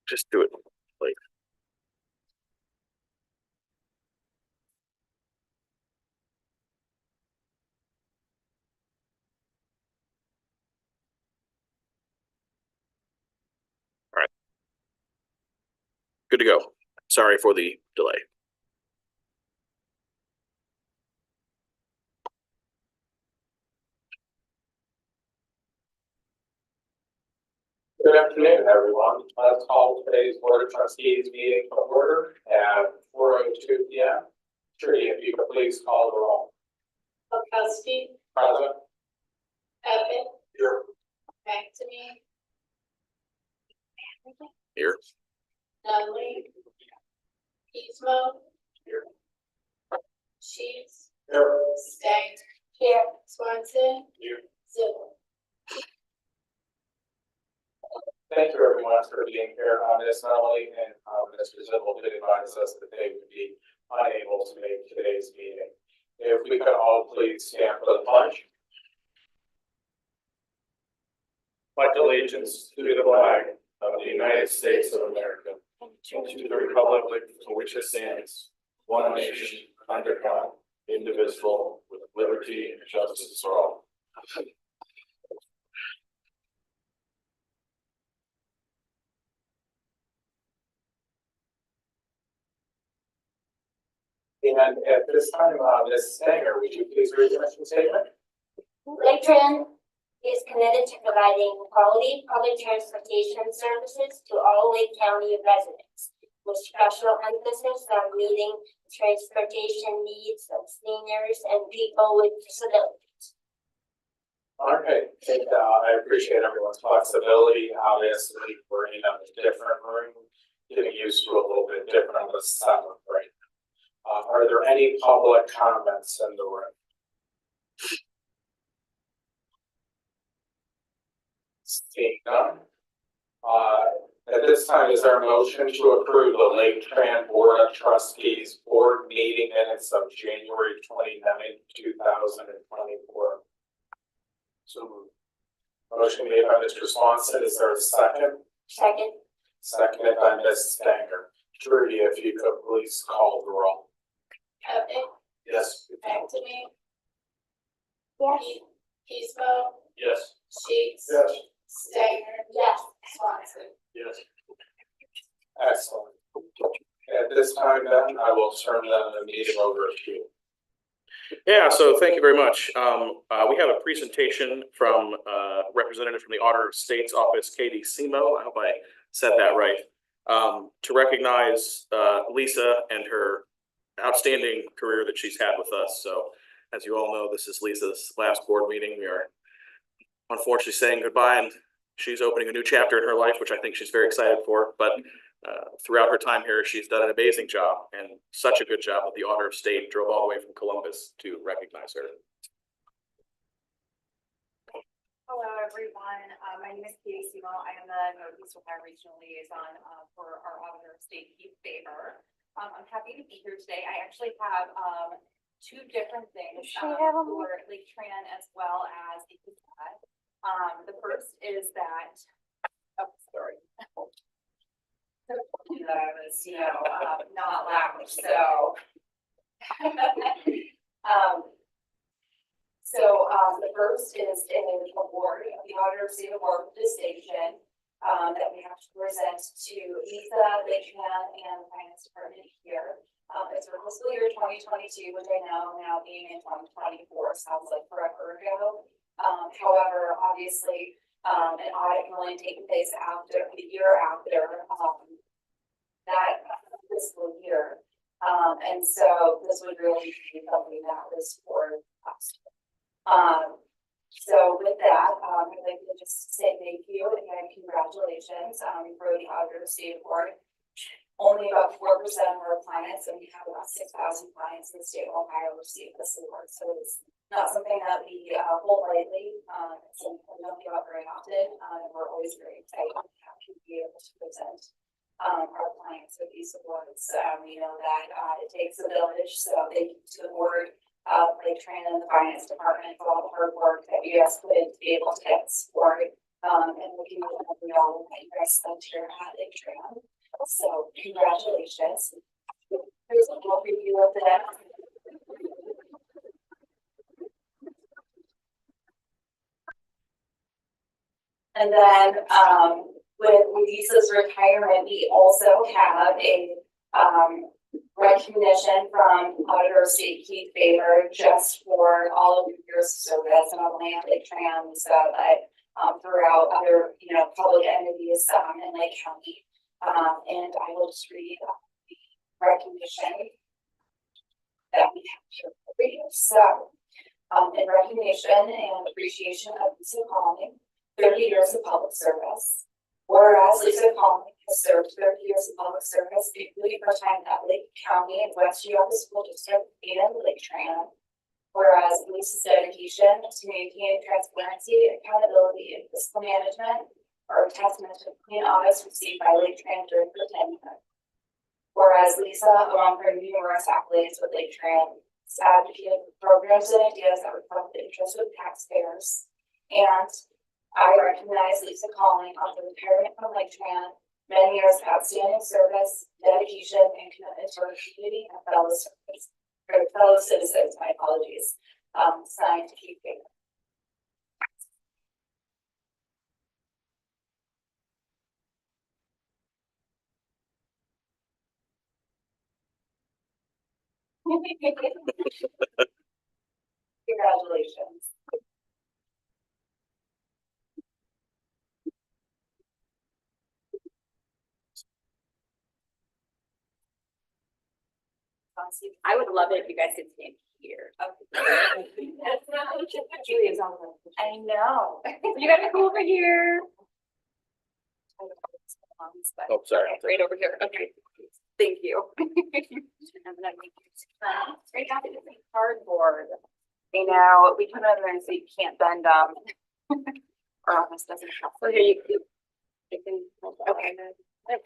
Just do it. Like, all right. Good to go. Sorry for the delay. Good afternoon, everyone. Let's call today's Board of Trustees meeting to order at 4:02 p.m. Trudy, if you could please call the roll. Bukowski. Present. Epic. Here. Back to me. Here. Dudley. Pismo. Here. Sheets. Here. Stang. Here. Swanson. Here. Zibble. Thank you, everyone, for being here on this. Melanie and Mr. Zippel did advise us that they would be unable to make today's meeting. If we could all please stand for the pledge. Pledge allegiance to the flag of the United States of America, to the republic for which it stands, one nation, under God, indivisible, with liberty and justice for all. And at this time, Ms. Stanger, would you please read the mission statement? Laketran is committed to providing quality public transportation services to all Lake County residents, with special emphasis on meeting the transportation needs of seniors and people with disabilities. All right, I appreciate everyone's flexibility. Obviously, we're in a different room, getting used to a little bit different of a setup right now. Are there any public comments in the room? Seeing none. At this time, is there a motion to approve the Laketran Board of Trustees Board meeting minutes of January 29th, 2024? So moved. Motion made by Mr. Swanson. Is there a second? Second. Seconded by Ms. Stanger. Trudy, if you could please call the roll. Epic. Yes. Back to me. Yes. Pismo. Yes. Sheets. Yes. Stanger. Yes. Swanson. Yes. Excellent. At this time, then, I will turn the meeting over to you. Yeah, so thank you very much. We have a presentation from representative from the Auditor of State's office, Katie Simo. I hope I said that right. To recognize Lisa and her outstanding career that she's had with us. So as you all know, this is Lisa's last board meeting. We are unfortunately saying goodbye, and she's opening a new chapter in her life, which I think she's very excited for. But throughout her time here, she's done an amazing job, and such a good job that the Auditor of State drove all the way from Columbus to recognize her. Hello, everyone. My name is Katie Simo. I am the Northeast Ohio Regional Liaison for our Auditor of State, Keith Favor. I'm happy to be here today. I actually have two different things for Laketran as well as the the first is that, oh, sorry. That was, not loud, so. The first is an award, the Auditor of State Award for distinction that we have to present to Lisa, Laketran, and the Finance Department here. It's for fiscal year 2022, which I know now being in 2024 sounds like forever ago. However, obviously, an audit can only take place after the year after that fiscal year. And so this would really be something that was for us. So with that, I'd like to just say thank you and congratulations for the Auditor of State Award. Only about 4% of our clients, and we have about 6,000 clients in the state of Ohio receive this award. So it's not something that we hold lightly. It's something we don't give out very often, and we're always very excited to be able to present our clients with these awards. We know that it takes a village, so thank you to the board, Laketran, and the Finance Department for all the hard work that you guys put in to be able to get this award. And we can all that you guys spent here at Laketran. So congratulations. Here's a little preview of that. And then, with Lisa's retirement, we also have a, recognition from Auditor of State Keith Favor just for all of your years of service and on land, Laketran, so that, throughout other, public entities, in Lake County. And I will just read the recognition that we have here for you. So, in recognition and appreciation of Lisa Conley, 30 years of public service. Whereas Lisa Conley has served 30 years of public service, including her time at Lake County and West Geauga School District and Laketran. Whereas Lisa's dedication to maintaining transparency, accountability, and fiscal management are a testament to the clean audits received by Laketran during her tenure. Whereas Lisa, among her numerous accolades with Laketran, advocated for programs and ideas that reflect the interests of taxpayers. And I recognize Lisa Conley on the retirement from Laketran, many years of outstanding service, dedication, and commitment to our community and fellow citizens, my apologies, signed Keith Favor. Congratulations. I would love it if you guys could stand here. Julia's on the. I know. You gotta come over here. Oh, sorry. Right over here. Okay. Thank you. Straight out of the cardboard. You know, we come over there and say you can't bend our office doesn't help. So here you can okay. There we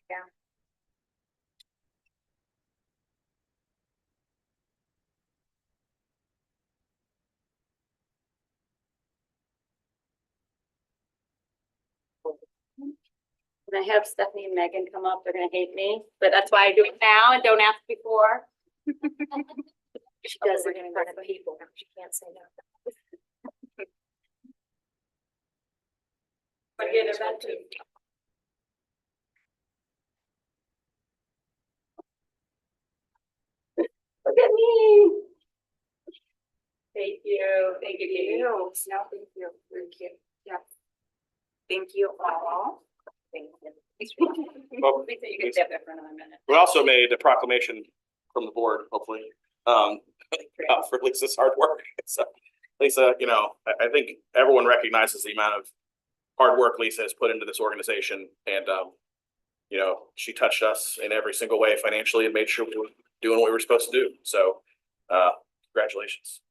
go. I'm gonna have Stephanie and Megan come up. They're gonna hate me, but that's why I do it now and don't ask before. She does it in front of people. She can't say no. But yeah, they're about to. Look at me. Thank you. Thank you. No, thank you. Thank you. Yeah. Thank you all. Thank you. Well, You can step there for another minute. we also made a proclamation from the board, hopefully, for Lisa's hard work. So, Lisa, I think everyone recognizes the amount of hard work Lisa has put into this organization, and she touched us in every single way financially and made sure we were doing what we were supposed to do. So, congratulations.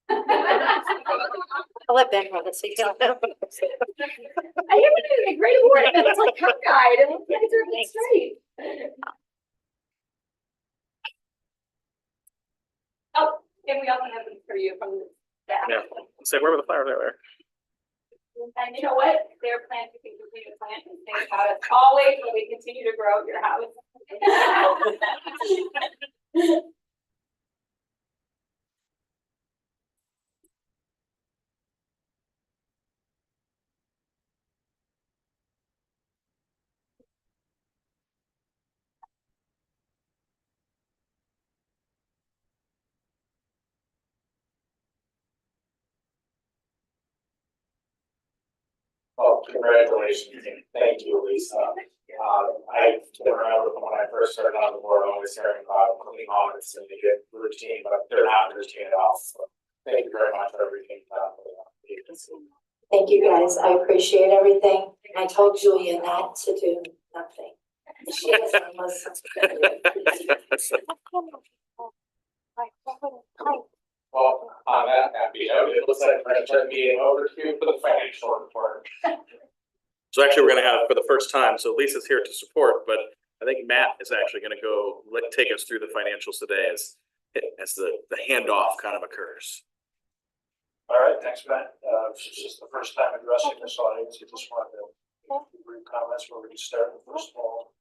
I'll let Ben hold it so you don't know. I haven't been a great award, but it's like cockeyed. It looks like it's really straight. Oh, and we also have them for you from the staff. Yeah. Say, where were the flowers there? And you know what? Their plans, you can continue to plant and think about it always when we continue to grow your house. Well, congratulations and thank you, Lisa. I've been around when I first started on the board, always hearing about cleaning audits and they get routine, but they're not routine at all. So thank you very much for everything done for the agency. Thank you, guys. I appreciate everything. I told Julia not to do nothing. She doesn't listen. Well, on that happy note, it looks like we're going to turn the meeting over to you for the financial report. So actually, we're going to have for the first time. So Lisa's here to support, but I think Matt is actually going to go take us through the financials today as as the handoff kind of occurs. All right, thanks, Ben. This is the first time addressing this audience. I just wanted to make brief comments where we can start. First of all,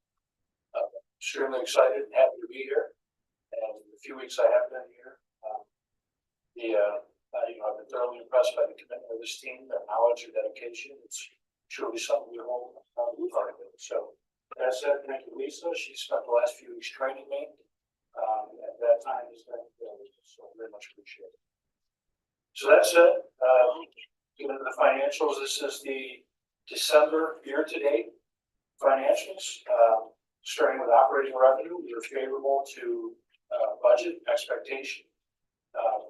extremely excited and happy to be here. And the few weeks I have been here, I've been thoroughly impressed by the commitment of this team, their knowledge and dedication. It's truly something we hold part of it. So, as I said, thank you, Lisa. She spent the last few weeks training me. At that time, has been so very much appreciated. So that said, getting into the financials, this is the December year-to-date financials. Starting with operating revenue, we are favorable to budget expectation.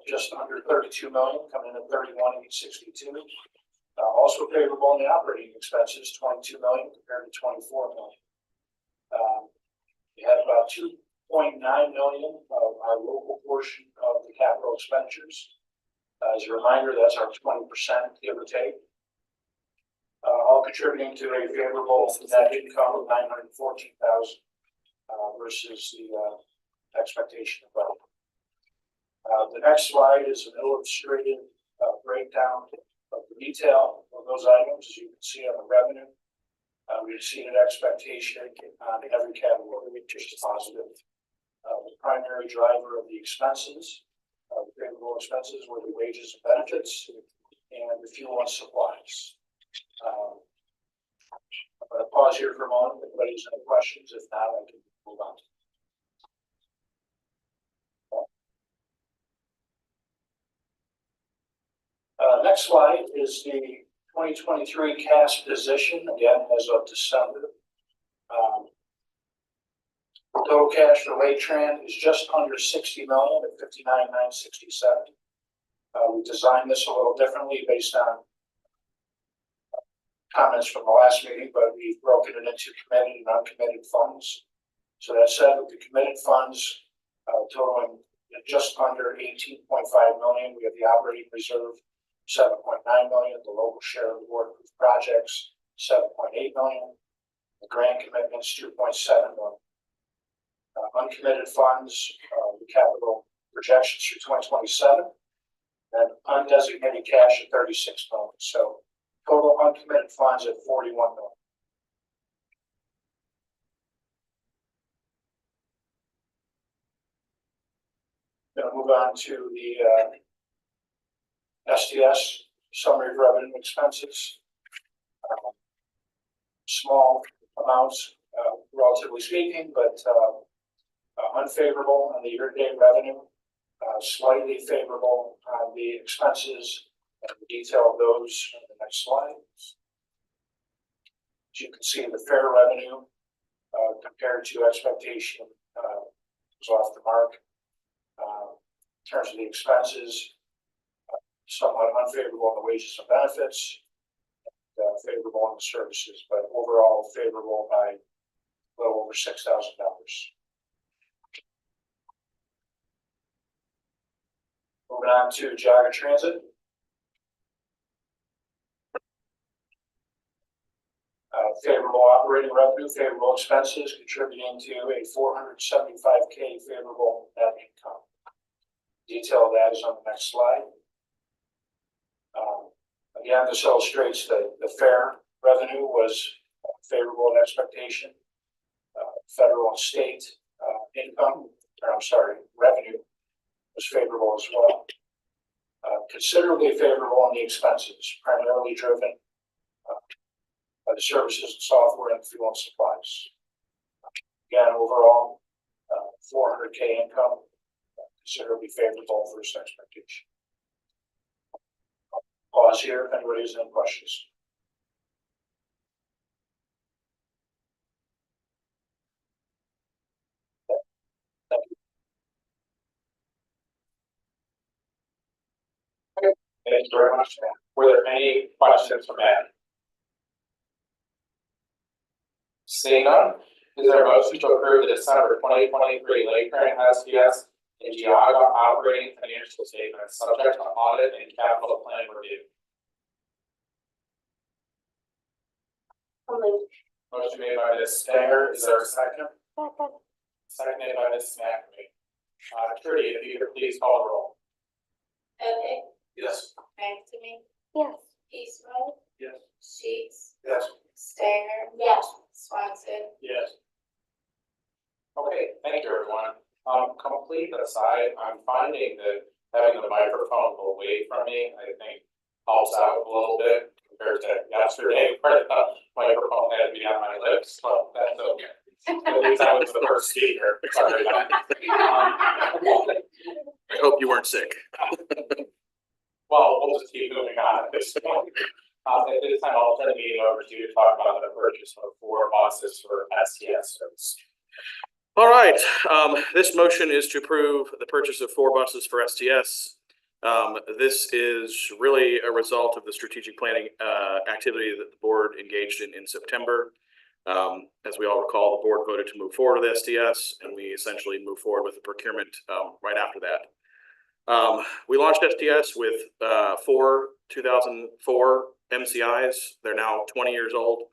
Just under 32 million, coming in at 31,862. Also favorable in the operating expenses, 22 million compared to 24 million. We had about 2.9 million of our local portion of the capital expenditures. As a reminder, that's our 20%, give or take. All contributing to a favorable net income of 914,000 versus the expectation of budget. The next slide is an illustrated breakdown of the detail of those items. As you can see on the revenue, we exceeded expectation on every category, which is positive. The primary driver of the expenses, the favorable expenses, were the wages and benefits and the fuel and supplies. I'm going to pause here for a moment. If anybody has any questions, if not, I can move on. Next slide is the 2023 cash position, again, as of December. Total cash for Laketran is just under 60 million at 59,967. We designed this a little differently based on comments from the last meeting, but we've broken it into committed and uncommitted funds. So that said, with the committed funds totaling just under 18.5 million, we have the operating reserve 7.9 million, the local share of the board approved projects 7.8 million, the grant commitments 2.7 million. Uncommitted funds, the capital projections through 2027, and undesignated cash at 36 million. So total uncommitted funds at 41 million. Going to move on to the STS, summary of revenue and expenses. Small amounts, relatively speaking, but unfavorable on the year-to-date revenue, slightly favorable on the expenses, and the detail of those in the next slide. As you can see, the fair revenue compared to expectation was off the mark. In terms of the expenses, somewhat unfavorable on the wages and benefits, and favorable on the services, but overall favorable by a little over $6,000. Moving on to Jogga Transit. Favorable operating revenue, favorable expenses, contributing to a $475K favorable net income. Detail of that is on the next slide. Again, this illustrates the fair revenue was favorable in expectation. Federal and state revenue was favorable as well. Considerably favorable on the expenses, primarily driven by the services and software and fuel and supplies. Again, overall, 400K income, considerably favorable versus expectation. Pause here if anybody has any questions. Thank you. Thank you very much, Matt. Were there any questions for Matt? Seeing none, is there a motion to approve the December 2023 Laketran STS and Jogga operating financial statements subject to audit and capital plan review? Motion made by Ms. Stanger. Is there a second? Seconded by Ms. McAfee. Trudy, if you could please call the roll. Epic, Yes. Anthony, Yes. Peaceville, Yes. Sheets, Yes. Stanger, Yes. Swanson. Yes. Okay, thank you, everyone. Complete aside, I'm finding that having the microphone away from me, I think helps out a little bit compared to yesterday, where the microphone had to be on my lips, but that's okay. At least I was the first speaker. Sorry about that. I hope you weren't sick. Well, we'll just keep moving on at this point. At this time, I'll turn the meeting over to you to talk about the purchase of 4 buses for STS service. All right, this motion is to approve the purchase of 4 buses for STS. This is really a result of the strategic planning activity that the board engaged in September. As we all recall, the board voted to move forward with STS, and we essentially moved forward with the procurement right after that. We launched STS with 4 2004 MCIs. They're now 20 years old.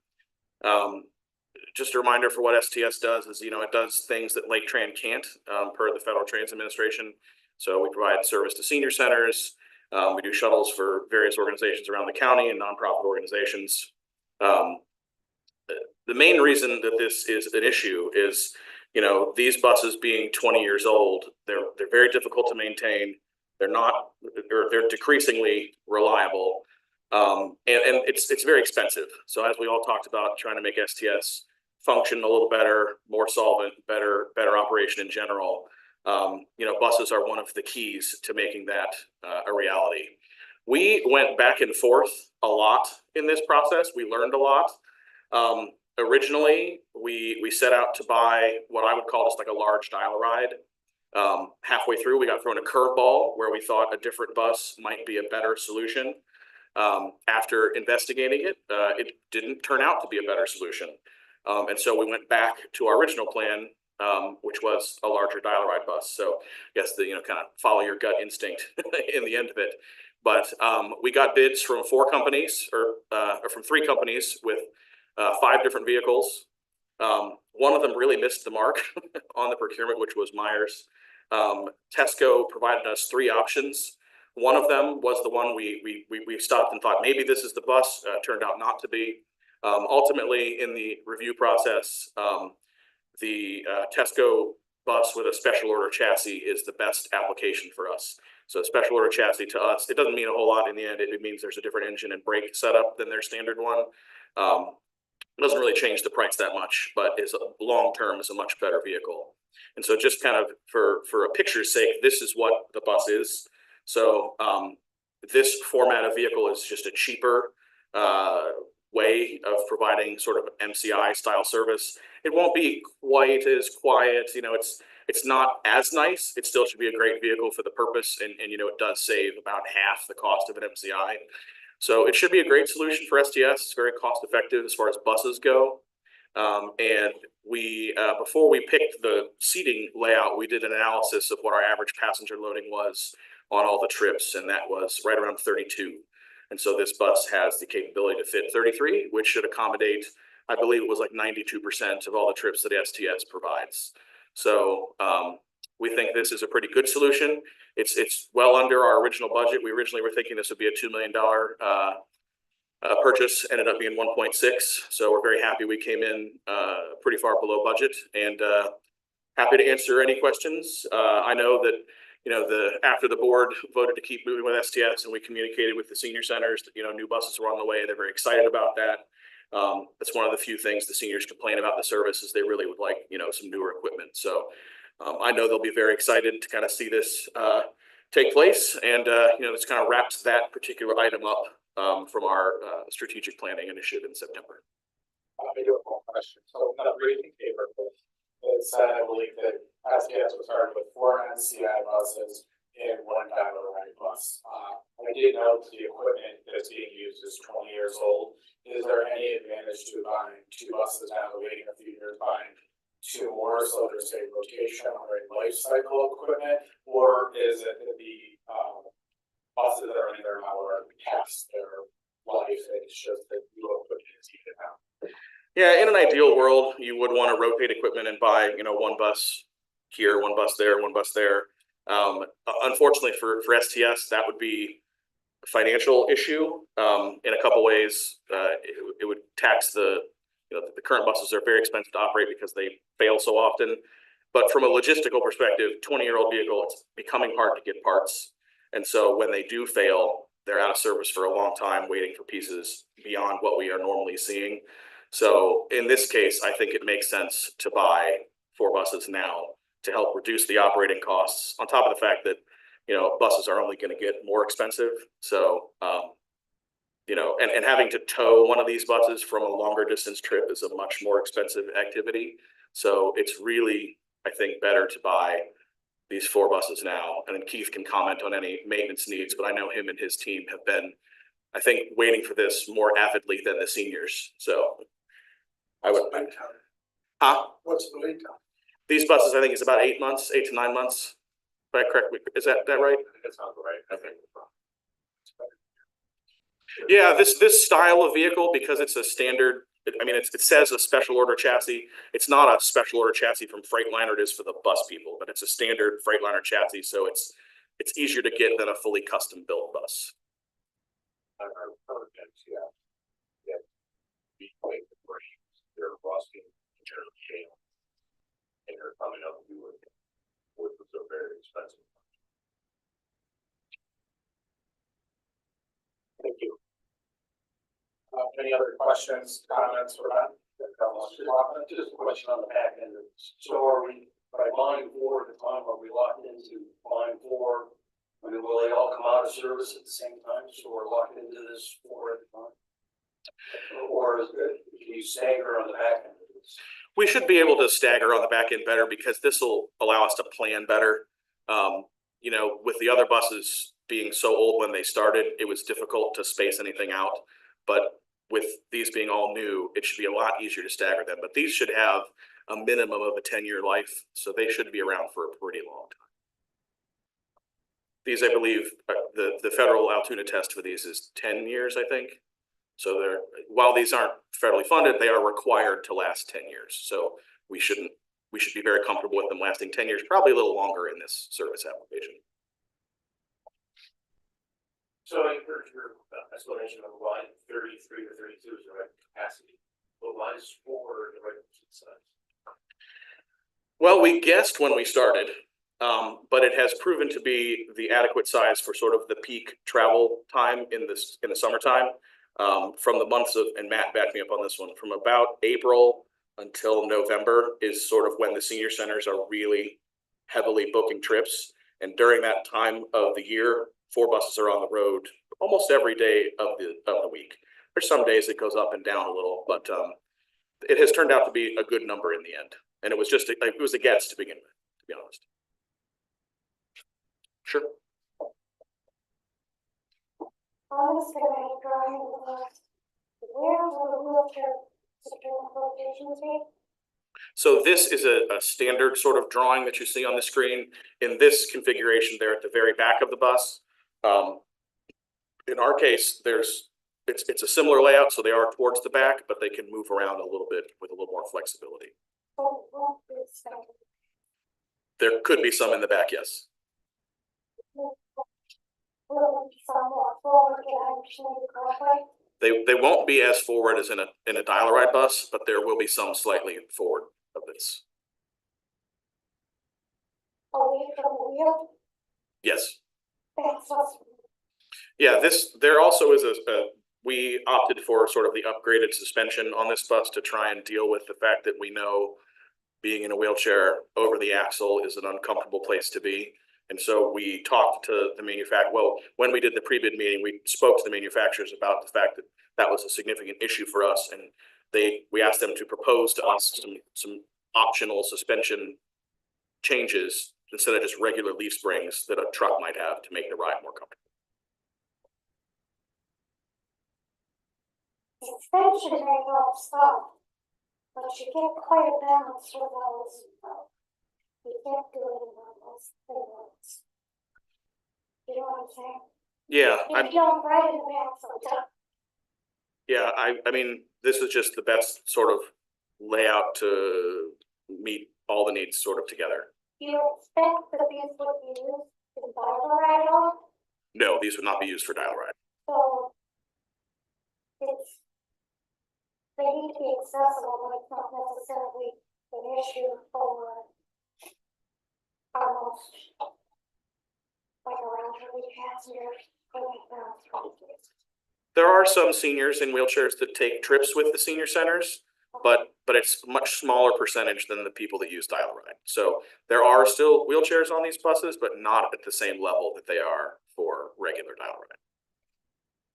Just a reminder for what STS does is, it does things that Laketran can't per the Federal Transit Administration. So we provide service to senior centers. We do shuttles for various organizations around the county and nonprofit organizations. The main reason that this is an issue is, these buses being 20 years old, they're very difficult to maintain. They're decreasingly reliable. And it's very expensive. So as we all talked about, trying to make STS function a little better, more solvent, better operation in general. Buses are one of the keys to making that a reality. We went back and forth a lot in this process. We learned a lot. Originally, we set out to buy what I would call just like a large dial ride. Halfway through, we got thrown a curveball where we thought a different bus might be a better solution. After investigating it, it didn't turn out to be a better solution. And so we went back to our original plan, which was a larger dial ride bus. So yes, kind of follow your gut instinct in the end of it. But we got bids from 4 companies or from 3 companies with 5 different vehicles. One of them really missed the mark on the procurement, which was Myers. Tesco provided us 3 options. One of them was the one we stopped and thought maybe this is the bus. Turned out not to be. Ultimately, in the review process, the Tesco bus with a special order chassis is the best application for us. So a special order chassis to us, it doesn't mean a whole lot in the end. It means there's a different engine and brake setup than their standard one. It doesn't really change the price that much, but is long term is a much better vehicle. And so just kind of for a picture's sake, this is what the bus is. So this format of vehicle is just a cheaper way of providing sort of MCI style service. It won't be quite as quiet, it's not as nice. It still should be a great vehicle for the purpose, and it does save about half the cost of an MCI. So it should be a great solution for STS. It's very cost effective as far as buses go. And we before we picked the seating layout, we did an analysis of what our average passenger loading was on all the trips, and that was right around 32. And so this bus has the capability to fit 33, which should accommodate, I believe it was like 92% of all the trips that STS provides. So we think this is a pretty good solution. It's well under our original budget. We originally were thinking this would be a $2 million purchase, ended up being 1.6. So we're very happy we came in pretty far below budget, and happy to answer any questions. I know that after the board voted to keep moving with STS and we communicated with the senior centers that new buses were on the way. They're very excited about that. That's one of the few things the seniors complain about the service is they really would like some newer equipment. So I know they'll be very excited to kind of see this take place, and this kind of wraps that particular item up from our strategic planning initiative in September. I do have one question. So I'm not reading paper, but it said, I believe that STS was started with 4 NCI buses and 1 dial ride bus. I did note the equipment that's being used is 20 years old. Is there any advantage to buying 2 buses now, waiting a few years, buying 2 more, so there's a rotation or a life cycle equipment, or is it the buses that are in there now are past their life? It's just that new equipment is needed now. Yeah, in an ideal world, you would want to rotate equipment and buy, 1 bus here, one bus there, one bus there. Unfortunately for STS, that would be a financial issue. In a couple ways, it would tax the current buses are very expensive to operate because they fail so often. But from a logistical perspective, 20-year-old vehicle, it's becoming hard to get parts. And so when they do fail, they're out of service for a long time, waiting for pieces beyond what we are normally seeing. So in this case, I think it makes sense to buy 4 buses now to help reduce the operating costs, on top of the fact that, buses are only going to get more expensive. So, and having to tow one of these buses from a longer distance trip is a much more expensive activity. So it's really, I think, better to buy these 4 buses now. And then Keith can comment on any maintenance needs, but I know him and his team have been, I think, waiting for this more avidly than the seniors. So I would. Huh? What's the lead time? These buses, I think, is about 8 months, 8 to 9 months. If I correct me, is that right? That sounds right. I think. Yeah, this style of vehicle, because it's a standard, it says a special order chassis. It's not a special order chassis from Freightliner. It is for the bus people, but it's a standard Freightliner chassis, so it's easier to get than a fully custom built bus. I've heard that, yeah. Yeah. Be quite the brains, they're rusting, generally shale. And they're coming up with which was a very expensive. Thank you. Any other questions, comments, or not? Just a question on the back end. So are we, by line 4 at the time, are we locked into line 4? I mean, will they all come out of service at the same time? So we're locked into this 4 at a time? Or is it, can you stagger on the back end of this? We should be able to stagger on the back end better, because this will allow us to plan better. With the other buses being so old when they started, it was difficult to space anything out. But with these being all new, it should be a lot easier to stagger them. But these should have a minimum of a 10-year life, so they should be around for a pretty long time. These, I believe, the federal Altoona test for these is 10 years, I think. So while these aren't federally funded, they are required to last 10 years. So we should be very comfortable with them lasting 10 years, probably a little longer in this service application. So I heard your explanation of line 33 to 32 is the right capacity, but lines 4 are the right size. Well, we guessed when we started, but it has proven to be the adequate size for sort of the peak travel time in the summertime. From the months of, and Matt backed me up on this one, from about April until November is sort of when the senior centers are really heavily booking trips. And during that time of the year, 4 buses are on the road almost every day of the week. There's some days it goes up and down a little, but it has turned out to be a good number in the end. And it was just it was a guess to begin with, to be honest. Sure. On this schematic drawing, where will the wheelchair secure locations be? So this is a standard sort of drawing that you see on the screen. In this configuration, they're at the very back of the bus. In our case, it's a similar layout, so they are towards the back, but they can move around a little bit with a little more flexibility. There could be some in the back, yes. They won't be as forward as in a dial-a-ride bus, but there will be some slightly forward of this. Away from the wheel? Yes. That's awesome. Yeah, there also is we opted for sort of the upgraded suspension on this bus to try and deal with the fact that we know being in a wheelchair over the axle is an uncomfortable place to be. And so we talked to the manufacturer. Well, when we did the pre-bid meeting, we spoke to the manufacturers about the fact that that was a significant issue for us. And we asked them to propose to us some optional suspension changes instead of just regular leaf springs that a truck might have to make the ride more comfortable. Suspension may help some, but you get quite a balance with those. You can't do it in those things. You know what I'm saying? Yeah, If you don't ride in the back sometimes. yeah, I mean, this is just the best sort of layout to meet all the needs sort of together. you expect that these would be used in dial-a-ride at all? No, these would not be used for dial-a-ride. So it's, they need to be accessible, but it's not necessarily an issue for almost like around every passenger. There are some seniors in wheelchairs that take trips with the senior centers, but it's a much smaller percentage than the people that use dial-a-ride. So there are still wheelchairs on these buses, but not at the same level that they are for regular dial-a-ride.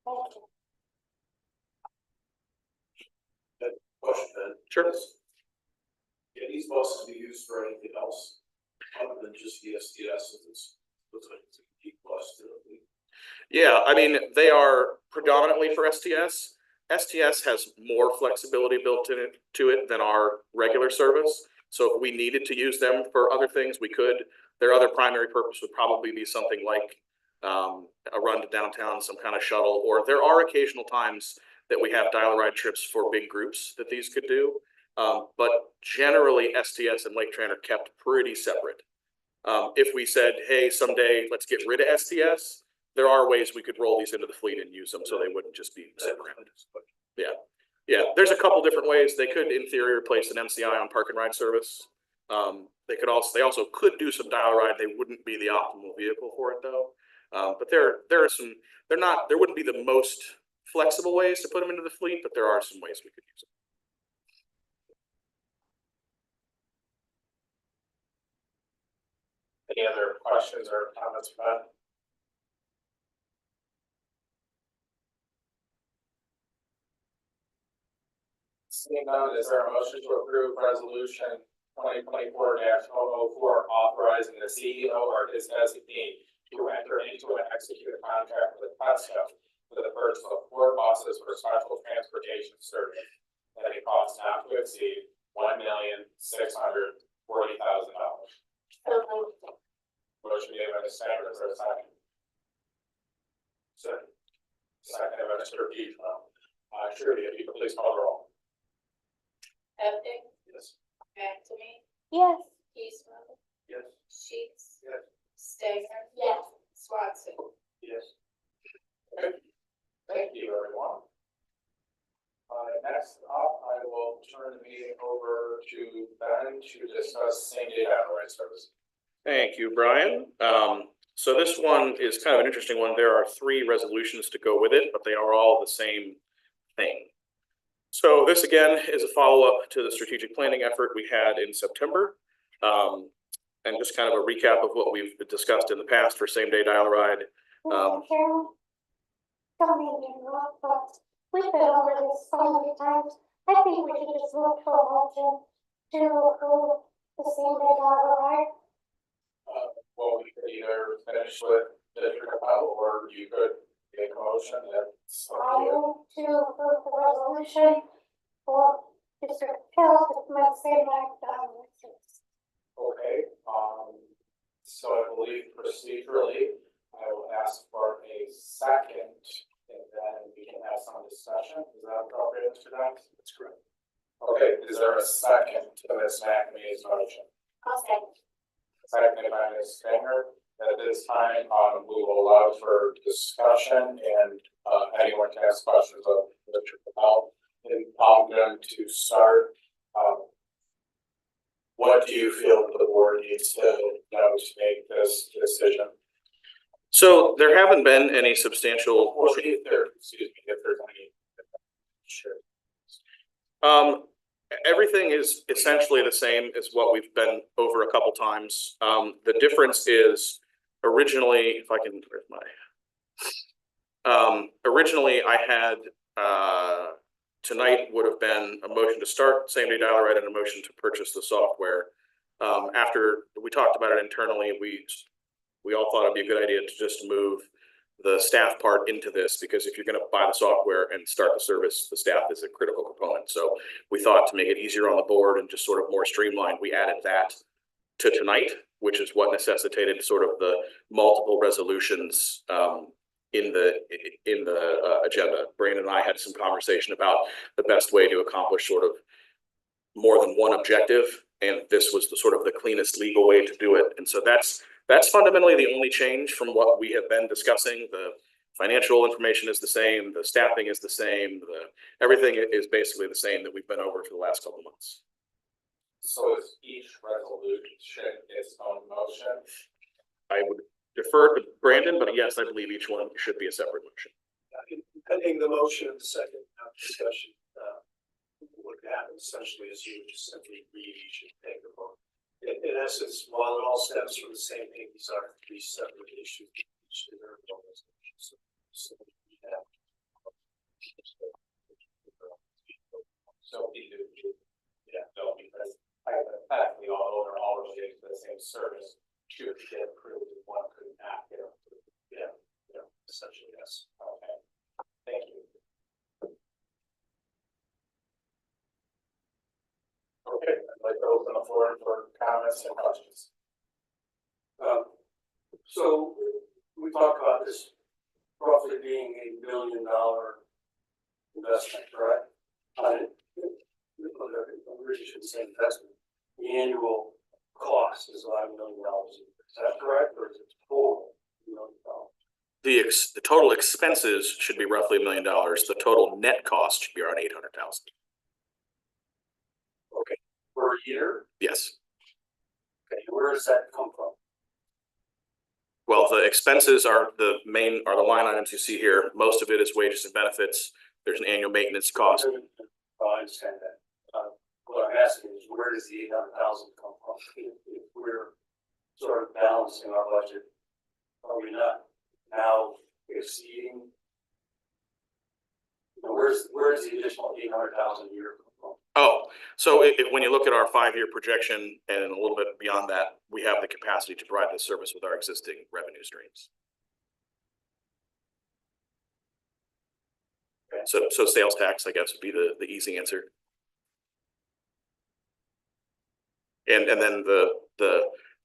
Thank you. Question. Sure. Can these buses be used for anything else other than just the SDS? Looks like it's a key bus to the. Yeah, I mean, they are predominantly for STS. STS has more flexibility built in it to it than our regular service. So if we needed to use them for other things, we could. Their other primary purpose would probably be something like a run to downtown, some kind of shuttle, or there are occasional times that we have dial-a-ride trips for big groups that these could do. But generally STS and Laketran are kept pretty separate. If we said, hey, someday let's get rid of STS, there are ways we could roll these into the fleet and use them so they wouldn't just be sitting around. Yeah, there's a couple different ways. They could, in theory, replace an MCI on park and ride service. They also could do some dial-a-ride. They wouldn't be the optimal vehicle for it though. But there wouldn't be the most flexible ways to put them into the fleet, but there are some ways we could use them. Any other questions or comments for that? Seeing none, is there a motion to approve resolution 2024-004 authorizing the CEO or his designee to enter into and execute a contract with Tesco for the purchase of 4 buses for special transportation service at a cost not to exceed $1,640,000. Motion made by Ms. Sanders, is there a second? Second by Mr. Peterson. Trudy, if you could please call the roll. Epting, Yes. Anthony, Yes. Eastman, Yes. Sheets. Yes. Stanger. Yes. Swanson. Yes. Thank you, everyone. Next up, I will turn the meeting over to Ben to discuss same-day dial-a-ride service. Thank you, Brian. So this one is kind of an interesting one. There are 3 resolutions to go with it, but they are all the same thing. So this again is a follow-up to the strategic planning effort we had in September. And just kind of a recap of what we've discussed in the past for same-day dial-a-ride. Carol, don't mean to interrupt, but we've been over this so many times. I think we should just look for a motion to approve the same day dial-a-ride. Well, we could either finish with District Apple, or you could make a motion that's up to I you. move to approve the resolution for District Hill with my same night dial-a-ride. Okay, so I believe procedurally, I will ask for a second, and then we can have some discussion. Is that appropriate, Mr. Dykes? That's correct. Okay, is there a second to Ms. McNamee's motion? I'll second. Seconded by Ms. Stanger. At this time, we will allow for discussion and anyone can ask questions of Mr. Capel. And I'm going to start. What do you feel the board needs to know to make this decision? So there haven't been any substantial. Well, if there's any. Sure. Everything is essentially the same as what we've been over a couple times. The difference is originally, if I can, where's my, originally I had, tonight would have been a motion to start same day dial-a-ride and a motion to purchase the software. After we talked about it internally, we all thought it'd be a good idea to just move the staff part into this, because if you're going to buy the software and start the service, the staff is a critical component. So we thought to make it easier on the board and just sort of more streamlined, we added that to tonight, which is what necessitated sort of the multiple resolutions in the agenda. Brandon and I had some conversation about the best way to accomplish sort of more than one objective And this was the sort of the cleanest legal way to do it. And so that's fundamentally the only change from what we have been discussing. The financial information is the same, the staffing is the same, everything is basically the same that we've been over for the last couple of months. So is each resolution its own motion? I would defer to Brandon, but yes, I believe each one should be a separate motion. Pending the motion of the second discussion, what happens essentially is you just simply read each and take a vote. In essence, while it all stems from the same thing, these are three separate issues. Each of their own resolutions. So we have. So individually, yeah, no, because hypothetically, all over all related to the same service, should get approved, and one could not get approved. Yeah, essentially, yes. Okay, thank you. Okay, I'd like to open the floor for comments and questions. So we talked about this roughly being $1 million investment, correct? I really shouldn't say investment. The annual cost is $5 million. Is that correct, or is it total $1 million? The total expenses should be roughly $1 million. The total net cost should be around 800,000. Okay, per year? Yes. Okay, where does that come from? Well, the expenses are the line items you see here. Most of it is wages and benefits. There's an annual maintenance cost. I understand that. What I'm asking is, where does the 800,000 come from? If we're sort of balancing our budget, are we not now exceeding? Where's the additional 800,000 a year come from? Oh, so when you look at our 5-year projection and a little bit beyond that, we have the capacity to provide this service with our existing revenue streams. Okay. So sales tax, I guess, would be the easy answer. And then the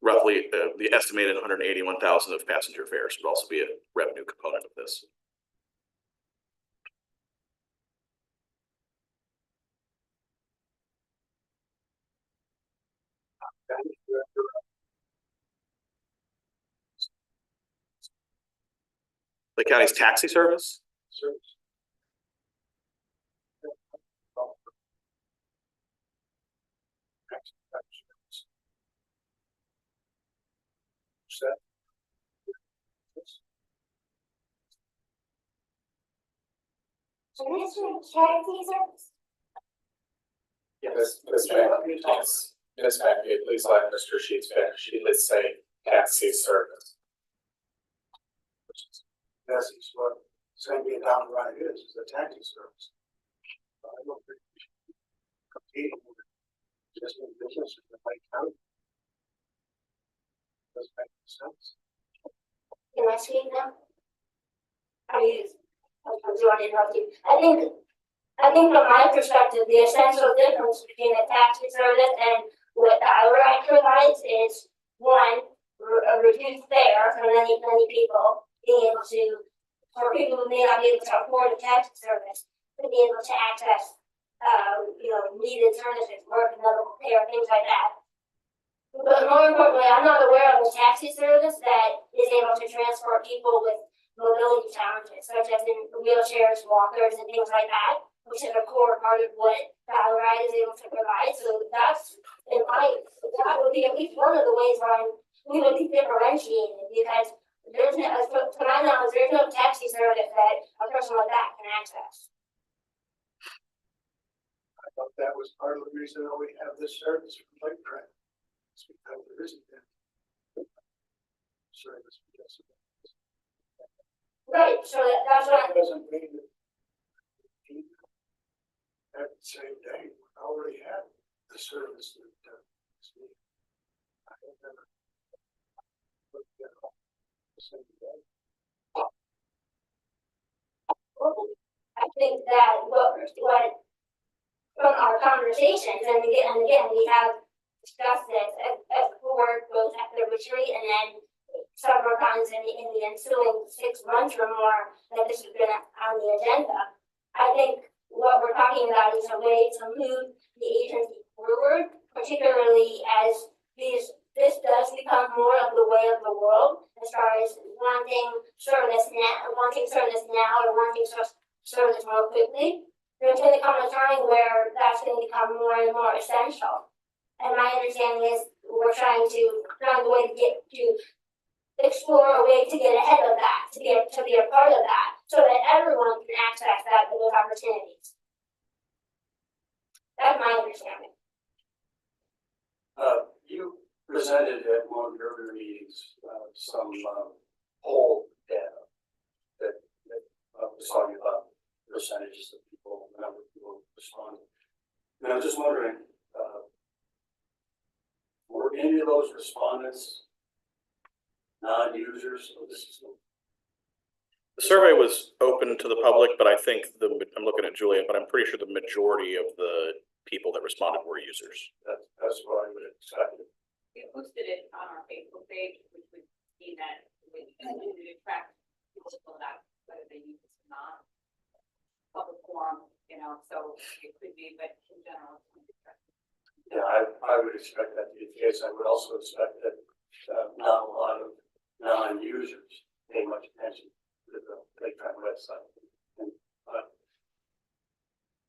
roughly the estimated 181,000 of passenger fares would also be a revenue component of this. The county's taxi service? Yeah, Miss McAfee, please let Mr. Sheets finish. She did say taxi service. That's what St. down the line is the taxi service. I don't think we should compete with just in business in the Lake County. Doesn't make sense. Can I speak now? I mean, do you want to interrupt you? I think from my perspective, the essential difference between a taxi service and what the outright provides is one, a reduced fare for many people being able to, for people who may not be able to afford a taxi service, to be able to access, needed services, work, medical care, things like that. But more importantly, I'm not aware of a taxi service that is able to transport people with mobility challenges, such as in wheelchairs, walkers, and things like that, which is a core part of what Valoride is able to provide. So that's, that would be at least one of the ways why we would be differentiated, because there's no, to my knowledge, there's no taxi service that a person like that can access. I thought that was part of the reason that we have this service from Laketran. It's because there isn't that service. Right, so that's what That doesn't mean that at the same day, we already have the service that is needed. I have never looked at all the same day. I think that what from our conversations, and again, we have discussed this as a board, both at the retreat and then several times in the ensuing 6 months or more that this has been on the agenda. I think what we're talking about is a way to move the agency forward particularly as this does become more of the way of the world as far as wanting service now, or wanting service more quickly. There's going to come a time where that's going to become more and more essential. And my understanding is we're trying to find a way to explore a way to get ahead of that, to be a part of that, so that everyone can access those opportunities. That's my understanding. You presented at one of your earlier meetings, some, poll data that was talking about percentages of people, number of people responding. And I was just wondering, were any of those respondents non-users of the system? The survey was open to the public, but I think I'm looking at Julia, but I'm pretty sure the majority of the people that responded were users. That's what I would expect. We posted it on our Facebook page, which would mean that we continue to attract people to fill it out, whether they use it or not. Public forum, so it could be, but in general. Yeah, I would expect that to be the case. I would also expect that not a lot of non-users pay much attention to the Laketran website.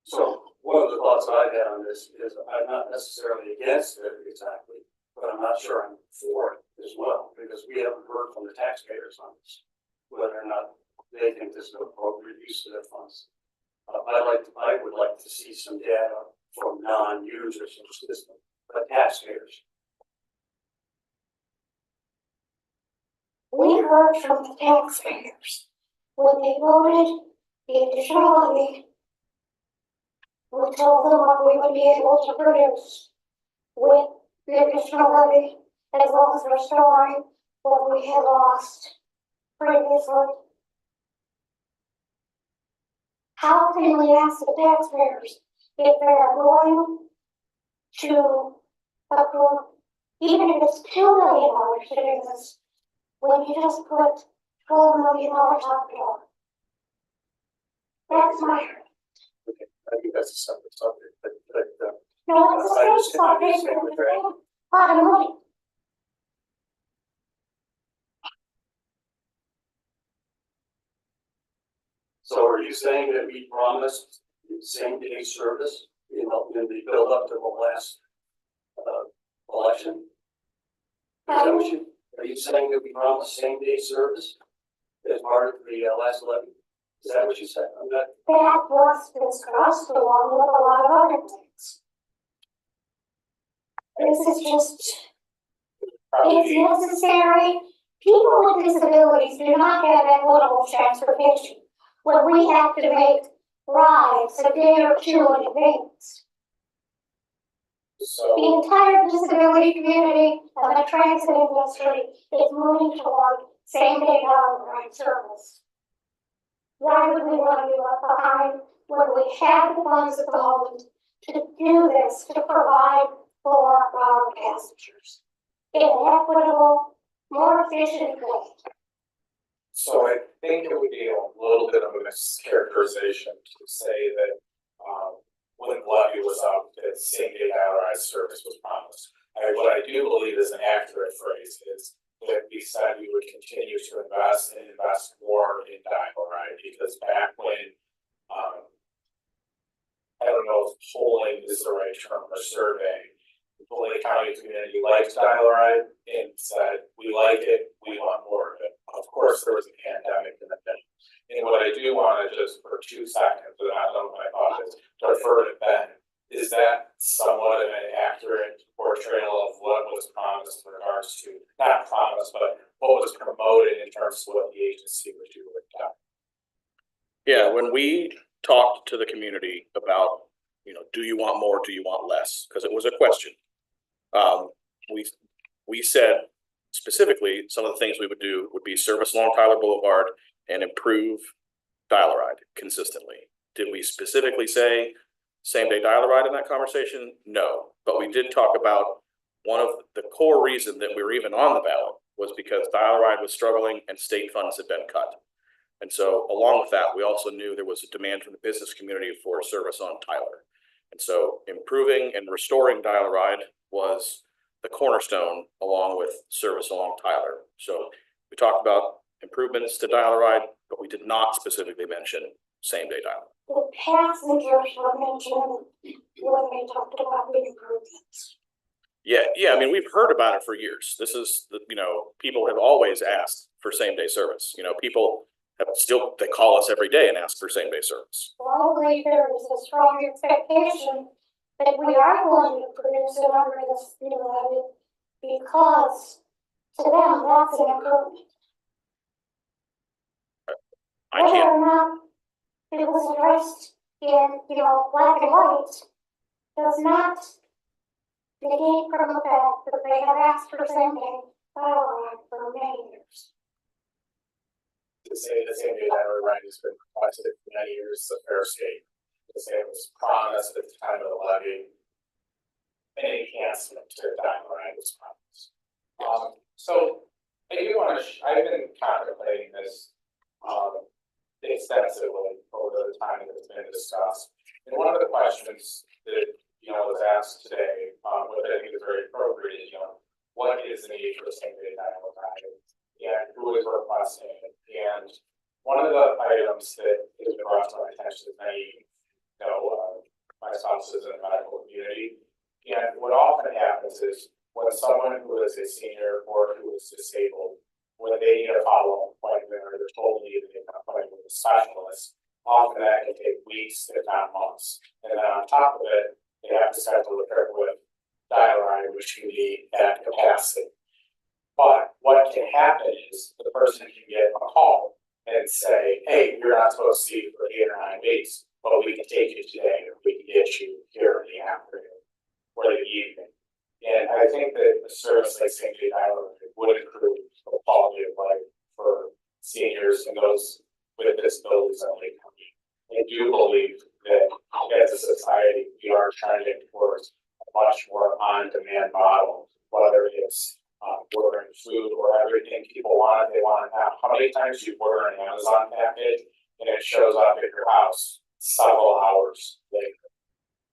So one of the thoughts I've had on this is I'm not necessarily against it exactly, but I'm not sure I'm for it as well, because we haven't heard from the taxpayers on this, whether or not they think this is an appropriate use of their funds. I would like to see some data from non-users of the system, but taxpayers. We heard from the taxpayers when they voted the additional levy. We told them what we would be able to produce with the additional levy, as well as restoring what we had lost previously. How can we ask the taxpayers if they are going to approve, even if it's $2 million to do this, when you just put $12 million out the door? That's my. Okay, I think that's a separate subject, but No, it's I the just- same I subject, understand it's what the you're same pot of money. So are you saying that we promised same day service in the build up to the last election? Is that what are you saying that we promised same day service as part of the last levy? Is that what you said? I'm not. That was discussed along with a lot of other things. This is just, it's necessary. People with disabilities do not have equitable transportation. When we have to make rides a day or two in advance. The So, entire disability community and the transit industry is moving toward same-day ride service. Why would we want to be left behind when we have the funds at the moment to do this, to provide for our passengers in an equitable, more efficient way? so I think it would be a little bit of a mischaracterization to say that, when the levy was out, that same-day dial-a-ride service was promised. What I do believe is an accurate phrase is that we said we would continue to invest more in dial-a-ride, because back when, I don't know if polling is the right term or survey, the Lake County community liked dial-a-ride and said, we like it, we want more of it. Of course, there was a pandemic in the thing. And what I do want to just for 2 seconds, and I don't know what my thought is, defer to Ben. Is that somewhat of an accurate portrayal of what was promised in regards to, not promised, but what was promoted in terms of what the agency would do with that? Yeah, when we talked to the community about, do you want more, do you want less? Because it was a question. We said specifically some of the things we would do would be service along Tyler Boulevard and improve dial-a-ride consistently. Did we specifically say same-day dial-a-ride in that conversation? No, but we did talk about one of the core reason that we were even on the ballot was because dial-a-ride was struggling and state funds had been cut. And so along with that, we also knew there was a demand from the business community for service on Tyler. And so improving and restoring dial-a-ride was the cornerstone along with service along Tyler. So we talked about improvements to dial-a-ride, but we did not specifically mention same-day dial. The passengers were mentioned when they talked about the improvements. Yeah, I mean, we've heard about it for years. This is, people have always asked for same-day service. People have still, they call us every day and ask for same-day service. Well, I believe there is a strong expectation that we are going to produce it under this new levy because to them, that's an improvement. I Whether can't, or not it was addressed in, black and white does not negate from the fact that they have asked for same-day dialogue for many years. To say the same day dial-a-ride has been requested for many years, it's a fair state. To say it was promised at the time of the levy. An enhancement to dial-a-ride was promised. So I do want to, I've been contemplating this, extensively over the time that it's been discussed. And one of the questions that, was asked today, which I think is very appropriate, is, what is the need for same-day dial-a-ride? And who is requesting it? And one of the items that has been brought to my attention is many, my spouses in the medical community. And what often happens is when someone who is a senior or who is disabled, when they need a follow-up appointment or they're told they need an appointment with a specialist, often that can take weeks, if not months. And then on top of it, they have to schedule a trip with dial-a-ride, which can be at capacity. But what can happen is the person can get a call and say, hey, you're not supposed to see you for 8 or 9 weeks, but we can take you today, or we can get you here in the afternoon or the evening. And I think that a service like same-day dial-a-ride would improve the quality of life for seniors and those with disabilities in Lake County. I do believe that as a society, we are trending towards a much more on-demand model, whether it's ordering food or everything people want, they want it now. How many times do you order an Amazon package and it shows up at your house several hours later?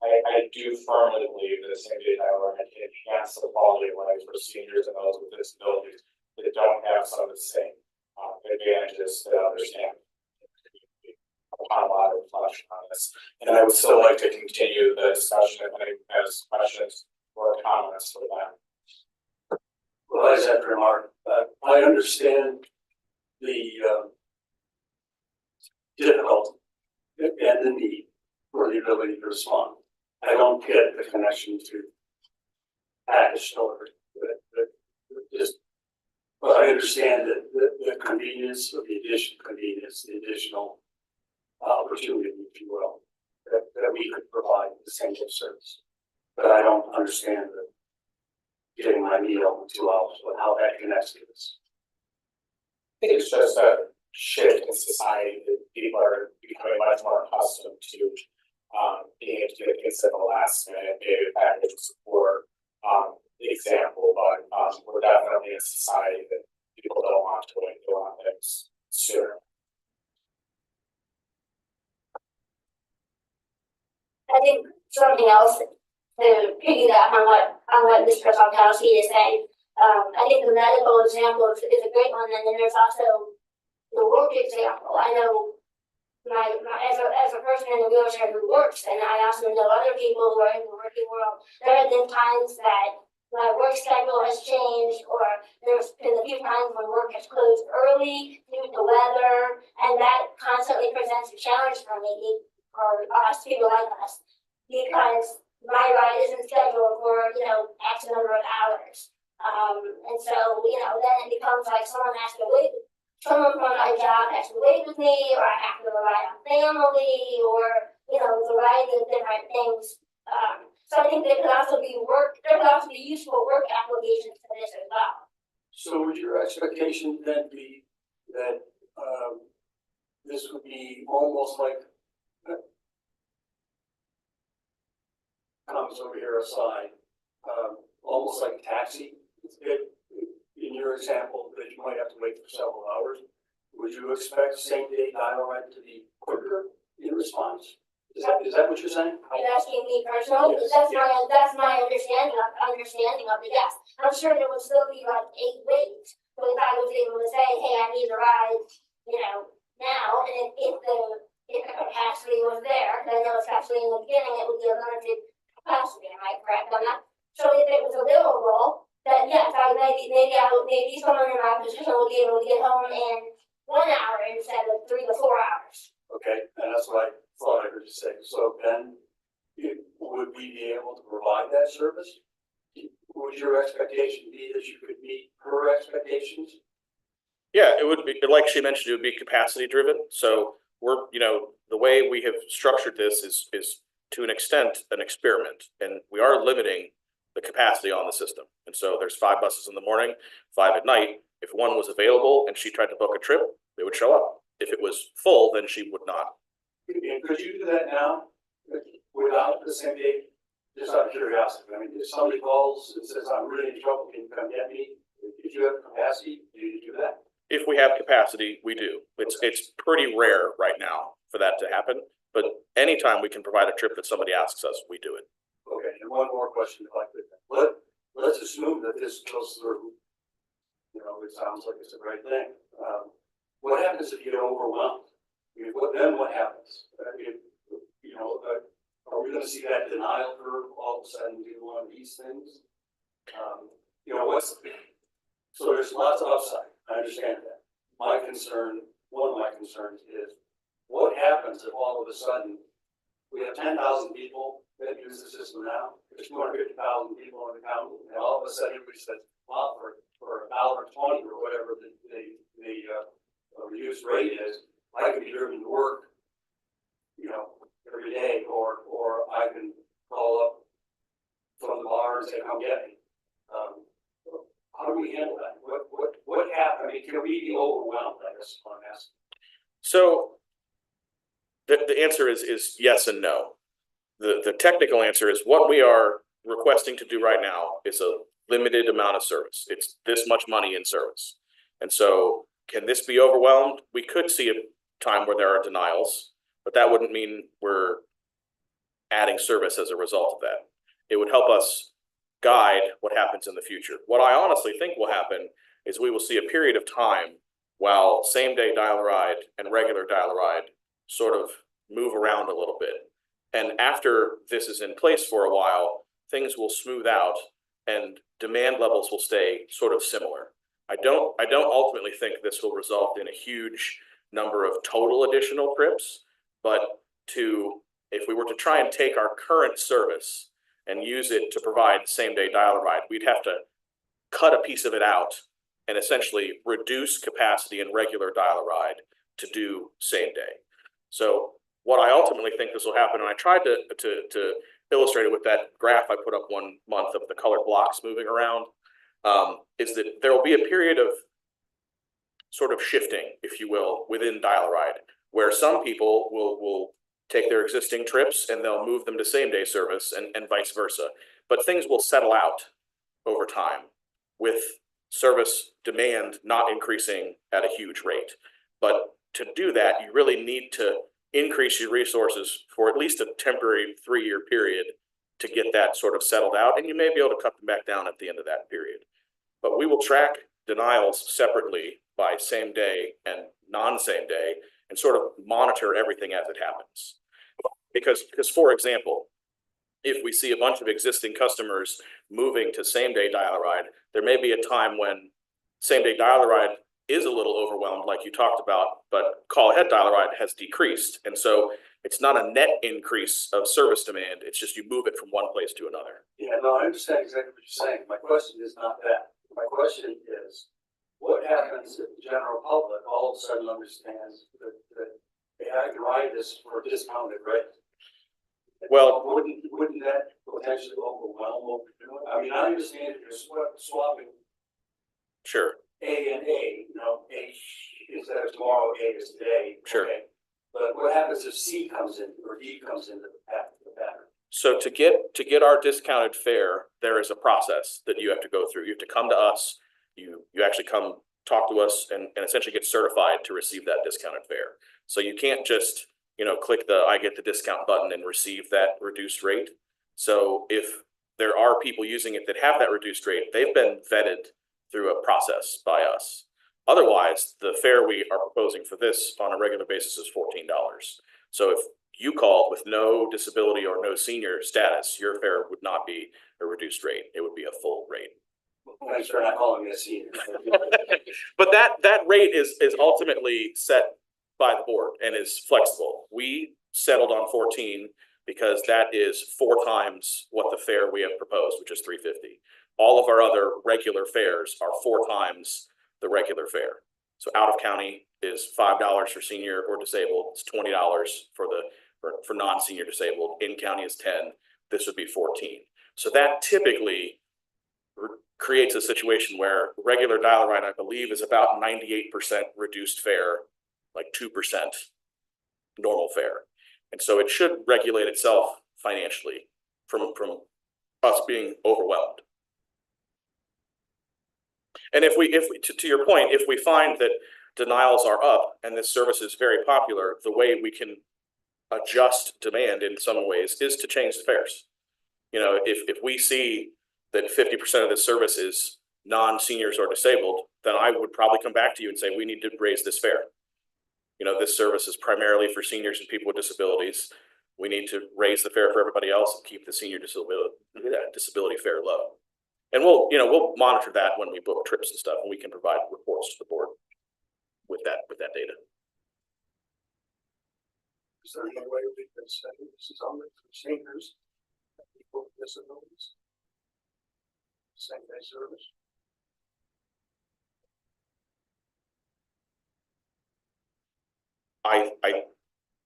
I do firmly believe that same-day dial-a-ride can enhance the quality of life for seniors and those with disabilities that don't have some of the same advantages that others have. Upon a lot of reflection on this, and I would still like to continue the discussion if anyone has questions or comments for that. Well, as that remark, I understand the difficulty and the need for the ability to respond. I don't get the connection to package delivery, but I understand that the convenience of the additional opportunity, if you will, that we could provide the same service. But I don't understand getting my meal in 2 hours, but how that connects to this. I think it's just a shift in society that people are becoming much more accustomed to being able to get things at the last minute, maybe a package support example, but we're definitely in a society that people don't want to wait, they want things sooner. I think something else to piggyback on what Mr. Falkowski is saying. I think the medical example is a great one, and then there's also the work example. I know as a person in a wheelchair who works, and I also know other people who are in the working world. There have been times that my work schedule has changed, or there's been a few times when work has closed early due to weather, and that constantly presents a challenge for me, or us, people like us, because my ride isn't scheduled for, X number of hours. And so, then it becomes like someone from my job has to wait with me, or I have to rely on family, or, the variety of different things. So I think there could also be useful work applications for this as well. So would your expectation then be that this would be almost like comes over here aside, almost like a taxi? In your example, that you might have to wait for several hours, would you expect same-day dial-a-ride to be quicker in response? Is that what you're saying? Are you asking me personally? Yes. That's my understanding of it, yes. I'm sure there would still be like 8 ways, but if I was able to say, hey, I need a ride, now, and if the capacity was there, then especially in the beginning, it would be a limited capacity, am I correct on that? So if it was available, then yes, maybe someone in my position would be able to get home in 1 hour instead of 3 to 4 hours. Okay, and that's what I thought I heard you say. So then, would we be able to provide that service? Would your expectation be that you could meet her expectations? Yeah, it would be, like she mentioned, it would be capacity driven. So we're, the way we have structured this is to an extent an experiment, and we are limiting the capacity on the system. And so there's 5 buses in the morning, 5 at night. If one was available and she tried to book a trip, they would show up. If it was full, then she would not. And could you do that now without the same day? Just out of curiosity, I mean, if somebody calls and says, I'm really in trouble, can you come get me? If you have capacity, do you do that? If we have capacity, we do. It's pretty rare right now for that to happen, but anytime we can provide a trip that somebody asks us, we do it. Okay, and one more question if I could. Let's assume that this goes through. It sounds like it's a great thing. What happens if you get overwhelmed? I mean, what happens? I mean, are we gonna see that denial curve all of a sudden do one of these things? So there's lots of upside, I understand that. One of my concerns is, what happens if all of a sudden, we have 10,000 people that use the system now, there's 250,000 people in the county, and all of a sudden everybody says, well, for $1.20 or whatever the reduced rate is, I can be driven to work, every day, or I can call up from the bar and say, come get me. How do we handle that? What happened? I mean, can we be overwhelmed? I guess is what I'm asking. So the answer is yes and no. The technical answer is what we are requesting to do right now is a limited amount of service. It's this much money in service. And so can this be overwhelmed? We could see a time where there are denials, but that wouldn't mean we're adding service as a result of that. It would help us guide what happens in the future. What I honestly think will happen is we will see a period of time while same-day dial-a-ride and regular dial-a-ride sort of move around a little bit. And after this is in place for a while, things will smooth out and demand levels will stay sort of similar. I don't ultimately think this will result in a huge number of total additional trips, but if we were to try and take our current service and use it to provide same-day dial-a-ride, we'd have to cut a piece of it out and essentially reduce capacity in regular dial-a-ride to do same-day. So what I ultimately think this will happen, and I tried to illustrate it with that graph I put up one month of the colored blocks moving around, is that there will be a period of sort of shifting, if you will, within dial-a-ride, where some people will take their existing trips and they'll move them to same-day service and vice versa. But things will settle out over time with service demand not increasing at a huge rate. But to do that, you really need to increase your resources for at least a temporary 3-year period to get that sort of settled out, and you may be able to cut them back down at the end of that period. But we will track denials separately by same day and non-same day and sort of monitor everything as it happens. Because for example, if we see a bunch of existing customers moving to same-day dial-a-ride, there may be a time when same-day dial-a-ride is a little overwhelmed, like you talked about, but call-ahead dial-a-ride has decreased. And so it's not a net increase of service demand. It's just you move it from one place to another. Yeah, no, I understand exactly what you're saying. My question is not that. My question is, what happens if the general public all of a sudden understands that I can ride this for a discounted rate? Well, wouldn't that potentially overwhelm what we're doing? I mean, I understand if you're swapping sure. A and A, A instead of tomorrow, A is today. Sure. Okay. But what happens if C comes in or D comes into the pattern? So to get our discounted fare, there is a process that you have to go through. You have to come to us. You actually come talk to us and essentially get certified to receive that discounted fare. So you can't just click the I get the discount button and receive that reduced rate. So if there are people using it that have that reduced rate, they've been vetted through a process by us. Otherwise, the fare we are proposing for this on a regular basis is $14. So if you called with no disability or no senior status, your fare would not be a reduced rate. It would be a full rate. Thanks for not calling me a senior. But that rate is ultimately set by the board and is flexible. We settled on 14 because that is 4 times what the fare we have proposed, which is $3.50. All of our other regular fares are 4 times the regular fare. So out of county is $5 for senior or disabled. It's $20 for non-senior disabled. In county is 10. This would be 14. So that typically creates a situation where regular dial-a-ride, I believe, is about 98% reduced fare, like 2% normal fare. And so it should regulate itself financially from us being overwhelmed. And if we to your point, if we find that denials are up and this service is very popular, the way we can adjust demand in some ways is to change the fares. If we see that 50% of this service is non-seniors or disabled, then I would probably come back to you and say, we need to raise this fare. This service is primarily for seniors and people with disabilities. We need to raise the fare for everybody else and keep the senior disability fare low. And we'll monitor that when we book trips and stuff, and we can provide reports to the board with that data. Is there any way we can say this is only for seniors and people with disabilities? Same day service?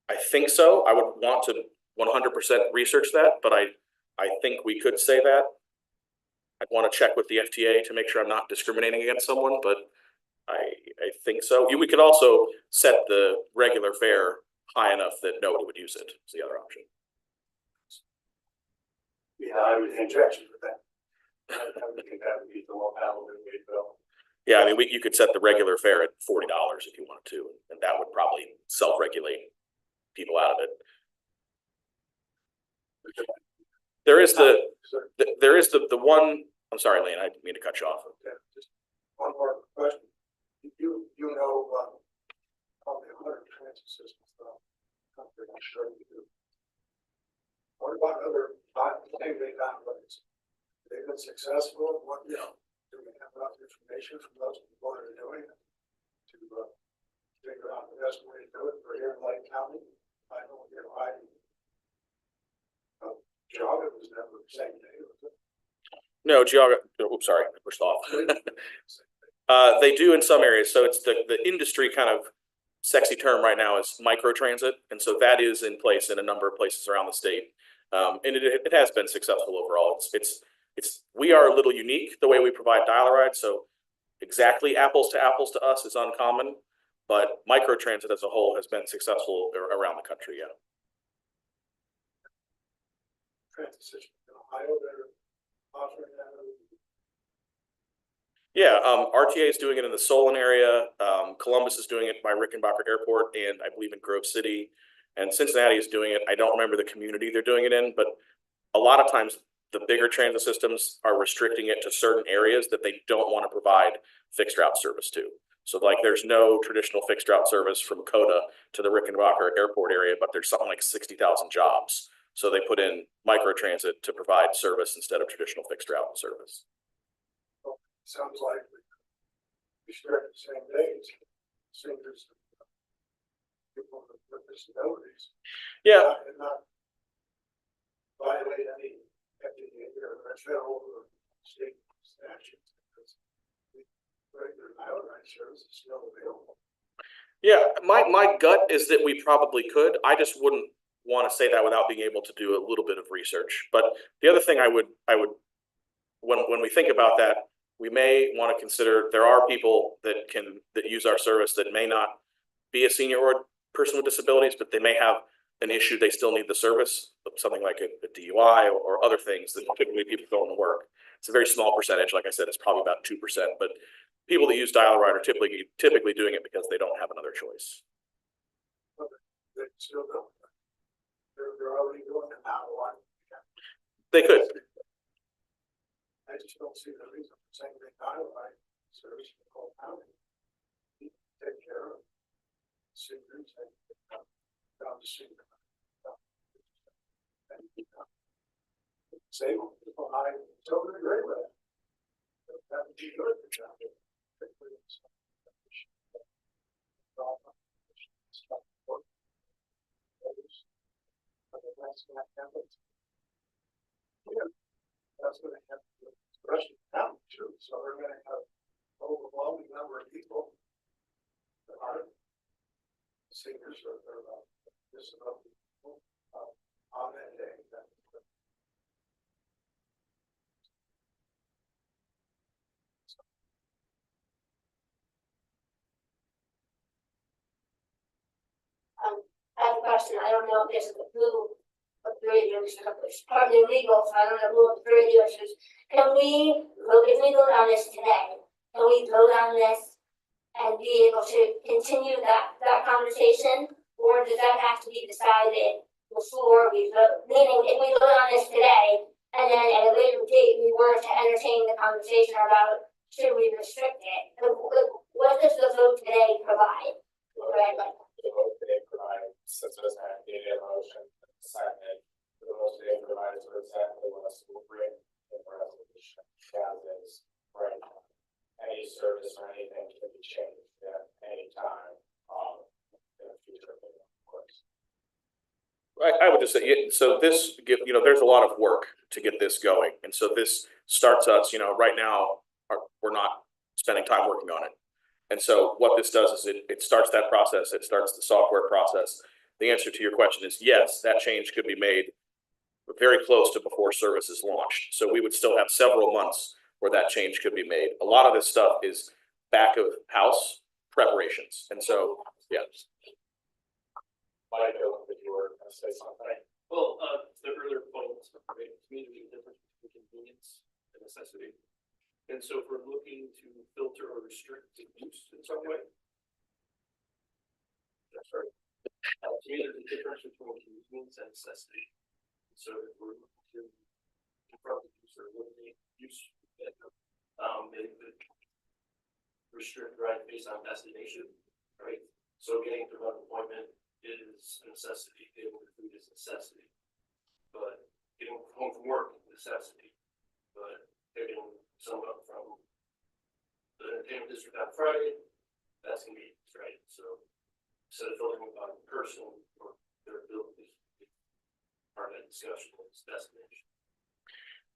I think so. I would want to 100% research that, but I think we could say that. I'd want to check with the FTA to make sure I'm not discriminating against someone, but I think so. We could also set the regular fare high enough that nobody would use it. Is the other option. Yeah, I would objection to that. I would think that would be the low palatable way to go. Yeah, I mean, you could set the regular fare at $40 if you wanted to, and that would probably self-regulate people out of it. There is the one. I'm sorry, Lane. I didn't mean to cut you off. Yeah, just one more question. You know probably 100 transit systems country. I'm sure you do. What about other same-day downloads? They've been successful. What do we have enough information from those people that are doing it to figure out the best way to do it for here in Lake County? I don't get why. Geauga was never the same day, was it? No, Geauga. Oops, sorry, I pushed off. They do in some areas. So it's the industry kind of sexy term right now is microtransit, and so that is in place in a number of places around the state, and it has been successful overall. We are a little unique the way we provide dial-a-ride, so exactly apples to us is uncommon, but microtransit as a whole has been successful around the country. Yeah. Transit system in Ohio, they're offering that. Yeah, RTA is doing it in the Solon area. Columbus is doing it by Rickenbacker Airport, and I believe in Grove City. And Cincinnati is doing it. I don't remember the community they're doing it in, but a lot of times the bigger transit systems are restricting it to certain areas that they don't want to provide fixed route service to. So like there's no traditional fixed route service from Coda to the Rickenbacker Airport area, but there's something like 60,000 jobs. So they put in microtransit to provide service instead of traditional fixed route service. Sounds like we share the same days, seniors, people with disabilities. Yeah. And not violate any FDA or federal or state statutes because regular dial-a-ride service is still available. Yeah, my gut is that we probably could. I just wouldn't want to say that without being able to do a little bit of research. But the other thing I would when we think about that, we may want to consider there are people that use our service that may not be a senior or a person with disabilities, but they may have an issue. They still need the service, something like a DUI or other things that typically people go to work. It's a very small percentage. Like I said, it's probably about 2%, but people that use dial-a-ride are typically doing it because they don't have another choice. They still don't. They're already doing it now, one. They could. I just don't see the reason for saying they highlight service in Cole County. Take care of seniors and down the street. Save people, I totally agree with that. That would be good for John. Yeah, that's gonna happen to the rest of the town too, so we're gonna have overwhelming number of people that are seniors or disability people on that day. I have a question, I don't know if this is who agreed to this, it's partly legal, so I don't know who agreed to this. Can we, if we vote on this today, can we vote on this and be able to continue that conversation? Or does that have to be decided before we vote? Meaning, if we vote on this today, and then at a later date, we were to entertain the conversation about should we restrict it? What does the vote today provide? Right, like, The vote they provide, since there's not a motion, second, the vote they provide is exactly what us will bring in the resolution. As is right now. Any service or anything can be changed at any time, in the future, of course. I would just say, so this, there's a lot of work to get this going. And so this starts us, right now, we're not spending time working on it. And so what this does is it starts that process, it starts the software process. The answer to your question is yes, that change could be made very close to before service is launched. So we would still have several months where that change could be made. A lot of this stuff is back of house preparations. And so, yeah. Mike, if you were going to say something. Well, the earlier point, right, community difference between convenience and necessity. And so if we're looking to filter or restrict the use in some way. That's right. To me, there's a difference between convenience and necessity. So if we're looking to confront the use or eliminate use, maybe restrict right based on destination, right? So getting to an appointment is a necessity, getting to food is necessity. But getting home from work is necessity. But getting someone from the entertainment district on Friday, that's convenience, right? So instead of filtering on the person or their abilities, part of that discussion is destination.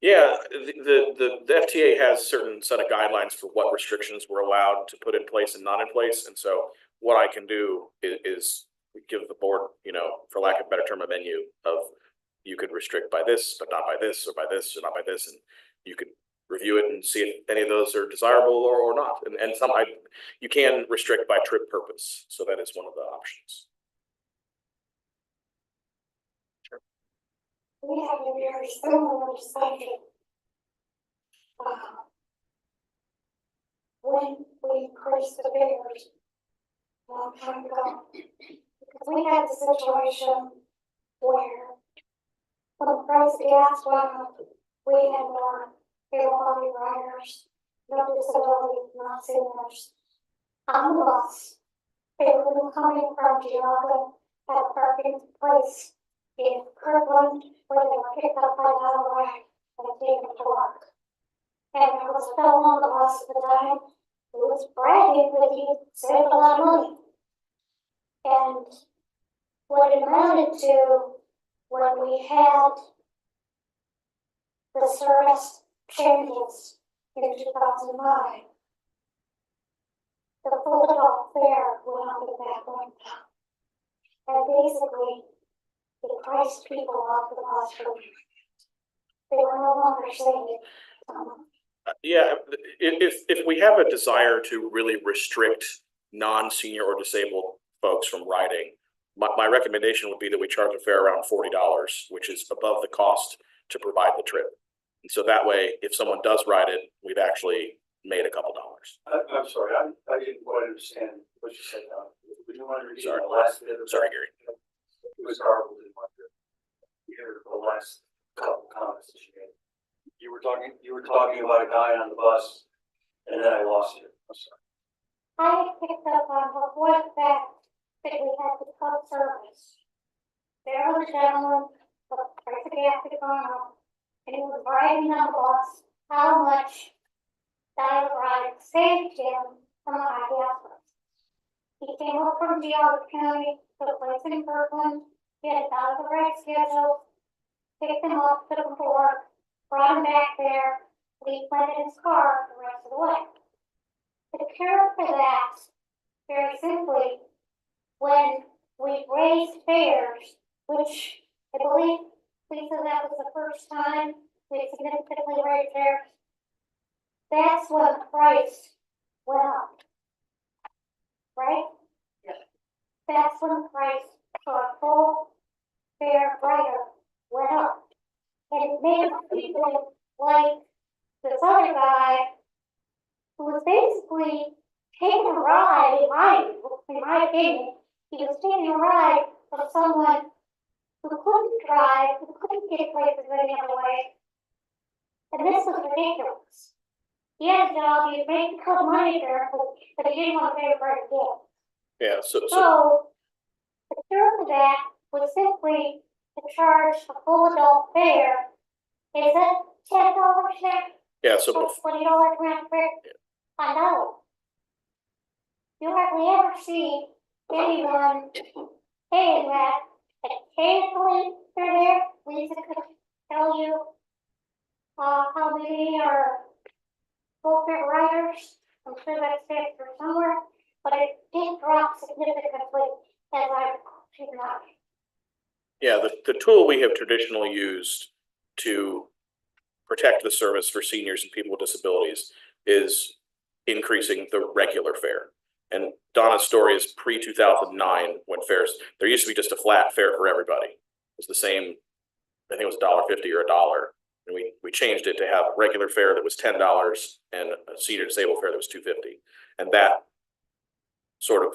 Yeah, the FTA has certain set of guidelines for what restrictions we're allowed to put in place and not in place. And so what I can do is give the board, for lack of a better term, a menu of you could restrict by this, but not by this, or by this, or not by this. And you could review it and see if any of those are desirable or not. And some you can restrict by trip purpose. So that is one of the options. We have a very similar discussion. When we increased the fares a long time ago, because we had the situation where when the price of gas went up, we had more able-bodied riders, no disability, not seniors, on the bus. They were coming from Geauga at a parking place in Kirkland, where they were picked up by another ride and taken to work. And there was a fellow on the bus at the time who was bragging that he saved a lot of money. And what it amounted to when we had the service changes in 2009, the full adult fare went up at that point. And basically, it priced people off the bus for they were no longer saving. Yeah, if we have a desire to really restrict non-senior or disabled folks from riding, my recommendation would be that we charge a fare around $40, which is above the cost to provide the trip. And so that way, if someone does ride it, we've actually made a couple dollars. I'm sorry, I didn't quite understand what you said now. Would you mind repeating Sorry. the last bit? Sorry, Gary. was garbled in my ear. Here, the last couple comments that you made. You were talking about a guy on the bus, and then I lost you. I'm sorry. I picked up on the one fact that we had the club service. There was a gentleman, with a price of gas had gone up, and he was riding on the bus, how much that ride saved him from the high gas prices. He came up from Geauga County to a place in Kirkland, he had out of the right schedule, picked him up, took him to work, brought him back there, and he went in his car the rest of the way. The cure for that, very simply, when we raised fares, which I believe, Lisa, that was the first time we significantly raised fares, that's when the price went up. Right? Yes. That's when the price for a full fare rider went up. And it made people like this other guy who was basically taking a ride, in my opinion, he was taking a ride of someone who couldn't drive, who couldn't get places any other way. And this was ridiculous. He had a job, he was making good money there, but he didn't want to pay for it again. Yeah, so So, the cure for that was simply to charge a full adult fare. Is it $10 there? yeah, so Or $20 round fare? I know. You hardly ever see anyone paying that. Occasionally they're there. Lisa could tell you how many are full fare riders. I'm sure that's there somewhere, but it did drop significantly as I recall, not. yeah, the tool we have traditionally used to protect the service for seniors and people with disabilities is increasing the regular fare. And Donna's story is pre-2009 when fares, there used to be just a flat fare for everybody. It was the same, I think it was $1.50 or $1. And we changed it to have a regular fare that was $10 and a senior disabled fare that was $2.50. And that sort of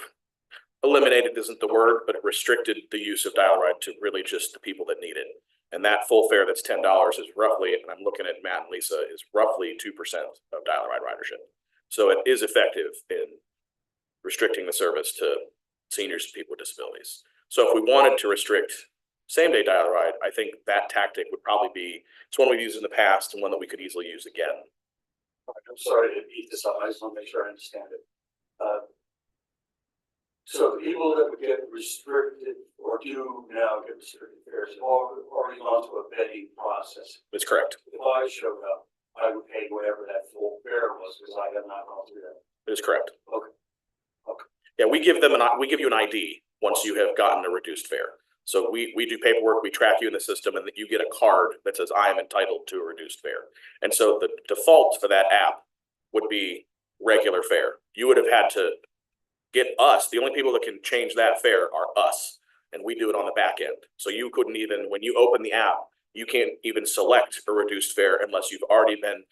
eliminated isn't the word, but it restricted the use of dial ride to really just the people that need it. And that full fare that's $10 is roughly, and I'm looking at Matt and Lisa, is roughly 2% of dial ride ridership. So it is effective in restricting the service to seniors and people with disabilities. So if we wanted to restrict same-day dial ride, I think that tactic would probably be, it's one we've used in the past and one that we could easily use again. I'm sorry to beat this up, I just want to make sure I understand it. So the people that would get restricted or do now get restricted fares have already gone through a vetting process. That's correct. If I showed up, I would pay whatever that full fare was because I have not gone through that. That is correct. Okay. Yeah, we give you an ID once you have gotten a reduced fare. So we do paperwork, we track you in the system, and that you get a card that says I am entitled to a reduced fare. And so the default for that app would be regular fare. You would have had to get us, the only people that can change that fare are us, and we do it on the back end. So you couldn't even, when you open the app, you can't even select a reduced fare unless you've already been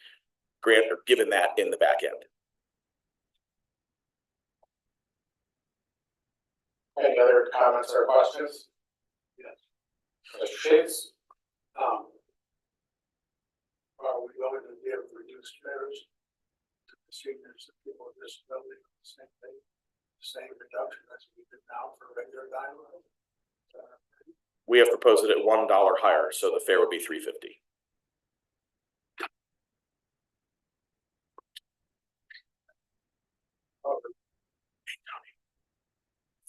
granted or given that in the back end. Any other comments or questions? Yes. Mr. Shades? Are we going to give reduced fares to the seniors and people with disability the same thing, the same reduction as we did now for regular dialogue? We have proposed it at $1 higher, so the fare would be $3.50.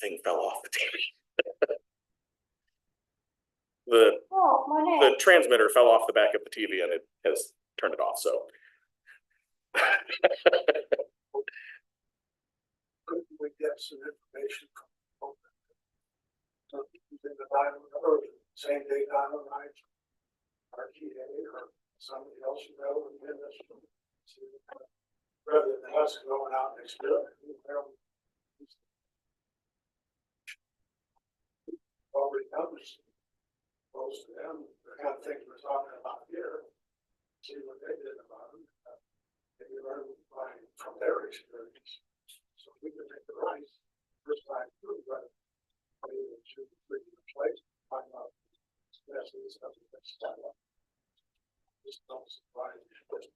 Thing fell off the TV. Oh, my The neck. transmitter fell off the back of the TV and it has turned it off, so. Couldn't we get some information from the dialogue or same day dialogue, RTA or somebody else you know, and then this, rather than us going out next year. Already knows most of them, the kind of things we're talking about here, see what they did about them. Maybe learn from their experience. So we can make the right first time through, but maybe it should be place. it's something that's done. Just don't surprise me.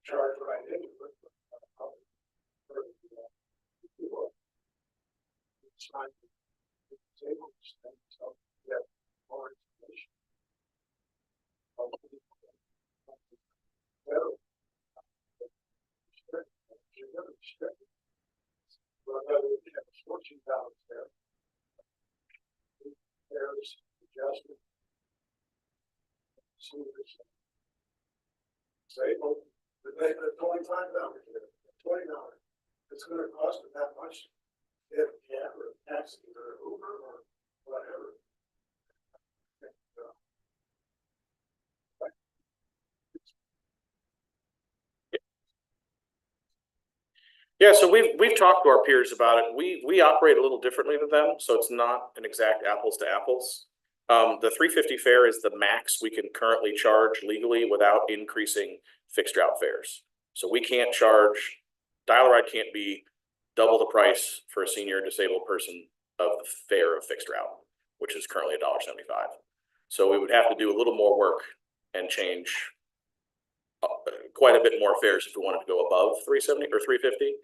Charge right into it. It's fine. It's able to stand, so, yeah, more information. Well, $14 there. There's adjustment. Say, well, they put $25 here, $20. It's gonna cost them that much. If you have a taxi or Uber or whatever. Yeah, so we've talked to our peers about it. We operate a little differently than them, so it's not an exact apples to apples. The 350 fare is the max we can currently charge legally without increasing fixed route fares. So we can't charge, dial-a-ride can't be double the price for a senior disabled person of the fare of fixed route, which is currently $1.75. So we would have to do a little more work and change quite a bit more fares if we wanted to go above 370 or 350.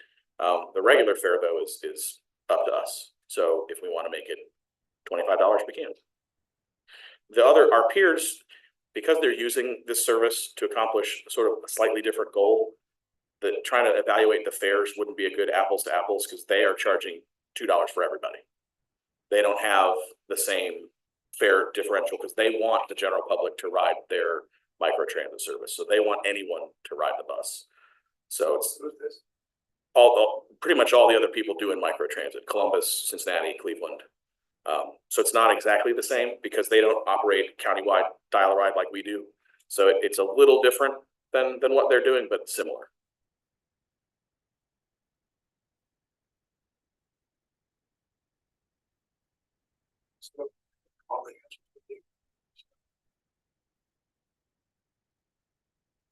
The regular fare though is up to us. So if we want to make it $25, we can. Our peers, because they're using this service to accomplish sort of a slightly different goal, that trying to evaluate the fares wouldn't be a good apples to apples because they are charging $2 for everybody. They don't have the same fare differential because they want the general public to ride their microtransit service. So they want anyone to ride the bus. So it's pretty much all the other people doing microtransit: Columbus, Cincinnati, Cleveland. So it's not exactly the same because they don't operate countywide dial-a-ride like we do. So it's a little different than what they're doing, but similar.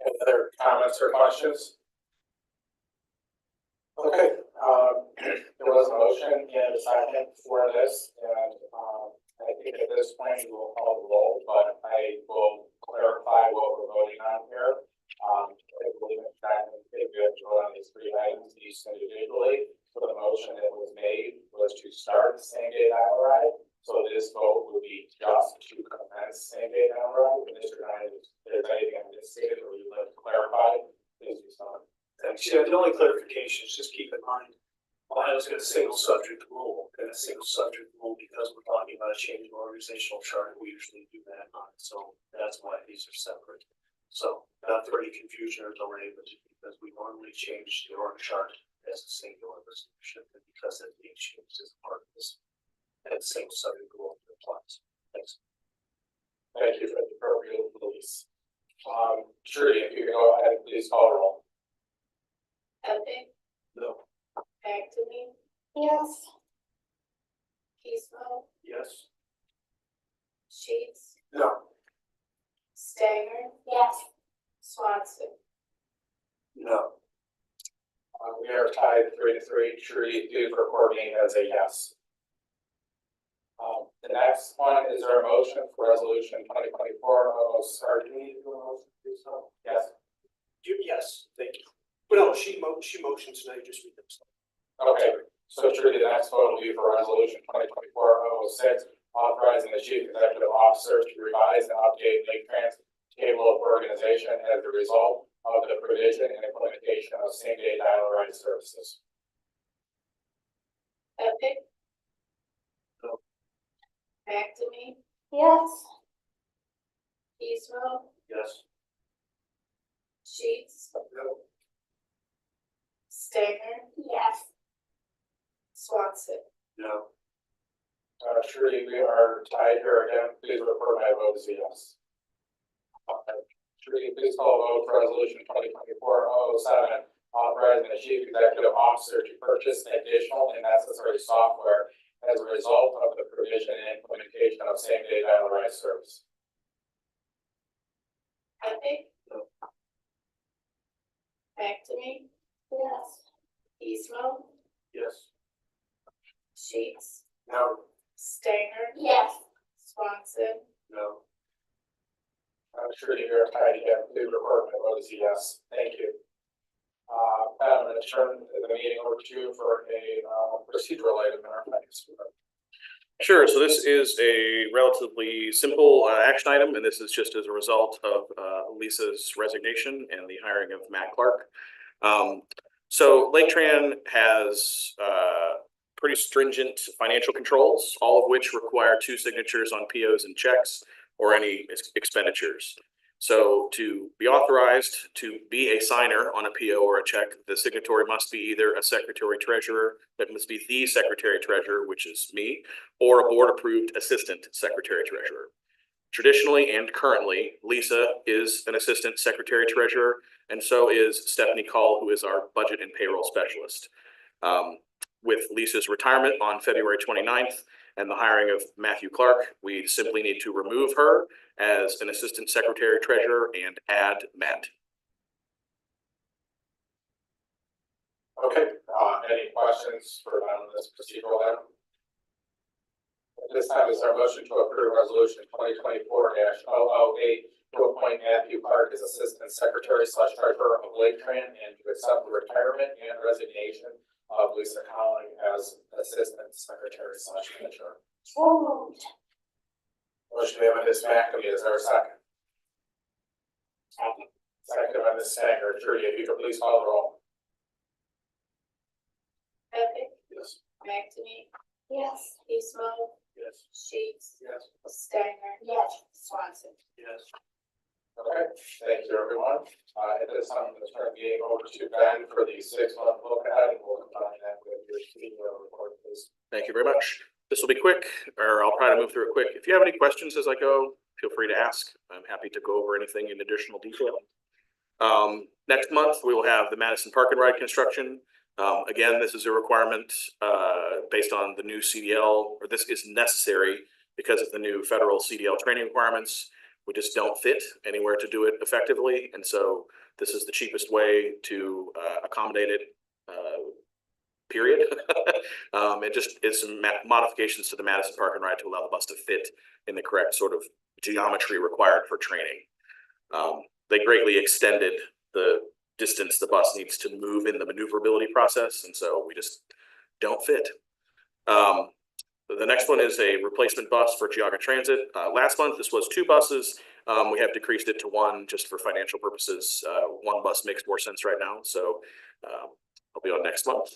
Any other comments or questions? Okay, there was a motion and a second for this, and I think at this point we will call the roll, but I will clarify what we're voting on here. I believe in fact that we have to vote on these three items each individually. So the motion that was made was to start same day dial-a-ride. So this vote would be just to commence same day dial-a-ride. Mr. Ryan, if there's anything I misstated or you'd like to clarify, please do so. Thanks. Yeah, the only clarification is just keep in mind, Ohio's got a single subject rule, and a single subject rule because we're talking about a change of organizational chart. We usually do that on, so that's why these are separate. So not for any confusion or delay, but just because we normally change the org chart as a singular resolution, and because it's being changed as part of this, that same subject rule applies. Thanks. Thank you for the appropriate release. Trudy, if you could go ahead and please call the roll. Epic, No. back to me, Yes. Peaceful, Yes. Sheets, No. Stanger, Yes. Swanson. No. We are tied 3-3. Trudy, please record me as a yes. The next one is our motion for resolution 2024. Sorry, do we need to do a motion? Yes. Yes, thank you. But no, she motions tonight, just read them. Okay, so Trudy, the next vote will be for resolution 2024-006, authorizing the chief executive officer to revise and update Laketran's table of organization as a result of the provision and implementation of same day dial-a-ride services. Epic. No. Back to me, Yes. Peaceful, Yes. Sheets, No. Stanger, Yes. Swanson. No. Trudy, we are tied here again. Please record my vote as a yes. Trudy, please call a vote for resolution 2024-007, authorizing the chief executive officer to purchase additional and necessary software as a result of the provision and implementation of same day dial-a-ride service. Epic. No. Back to me, Yes. Peaceful, Yes. Sheets, No. Stanger, Yes. Swanson, No. I'm sure you're tired again, please record my vote as a yes. Thank you. I'm going to turn the meeting over to you for a procedural item in our finance. Sure. So this is a relatively simple action item, and this is just as a result of Lisa's resignation and the hiring of Matt Clark. So Laketran has pretty stringent financial controls, all of which require 2 signatures on POs and checks or any expenditures. So to be authorized to be a signer on a PO or a check, the signatory must be either a secretary treasurer, that must be the secretary treasurer, which is me, or a board approved assistant secretary treasurer. Traditionally and currently, Lisa is an assistant secretary treasurer, and so is Stephanie Call, who is our budget and payroll specialist. With Lisa's retirement on February 29th and the hiring of Matthew Clark, we simply need to remove her as an assistant secretary treasurer and add Matt. Okay, any questions for this procedural item? At this time, is our motion to approve resolution 2024-008 to appoint Matthew Clark as assistant secretary / treasurer of Laketran and to accept the retirement and resignation of Lisa Conley as assistant secretary / treasurer. So moved. Motion made by Ms. McNamee, is there a second? Second by Ms. Stanger. Trudy, if you could please call the roll. Epic, Yes. McNamee, Yes. Eastman, Yes. Sheets, Yes. Stanger, Yes. Swanson. Yes. Okay, thank you, everyone. At this time, I'm going to turn the meeting over to Ben for the 6-month look ahead, and we'll combine that with your CEO report, please. Thank you very much. This will be quick, or I'll try to move through it quick. If you have any questions as I go, feel free to ask. I'm happy to go over anything in additional detail. Next month, we will have the Madison Park and Ride construction. Again, this is a requirement based on the new CDL, or this is necessary because of the new federal CDL training requirements. We just don't fit anywhere to do it effectively. And so this is the cheapest way to accommodate it, period. It just is some modifications to the Madison Park and Ride to allow the bus to fit in the correct sort of geometry required for training. They greatly extended the distance the bus needs to move in the maneuverability process, and so we just don't fit. The next one is a replacement bus for Geauga Transit. Last month, this was 2 buses. We have decreased it to 1 just for financial purposes. 1 bus makes more sense right now, so I'll be on next month.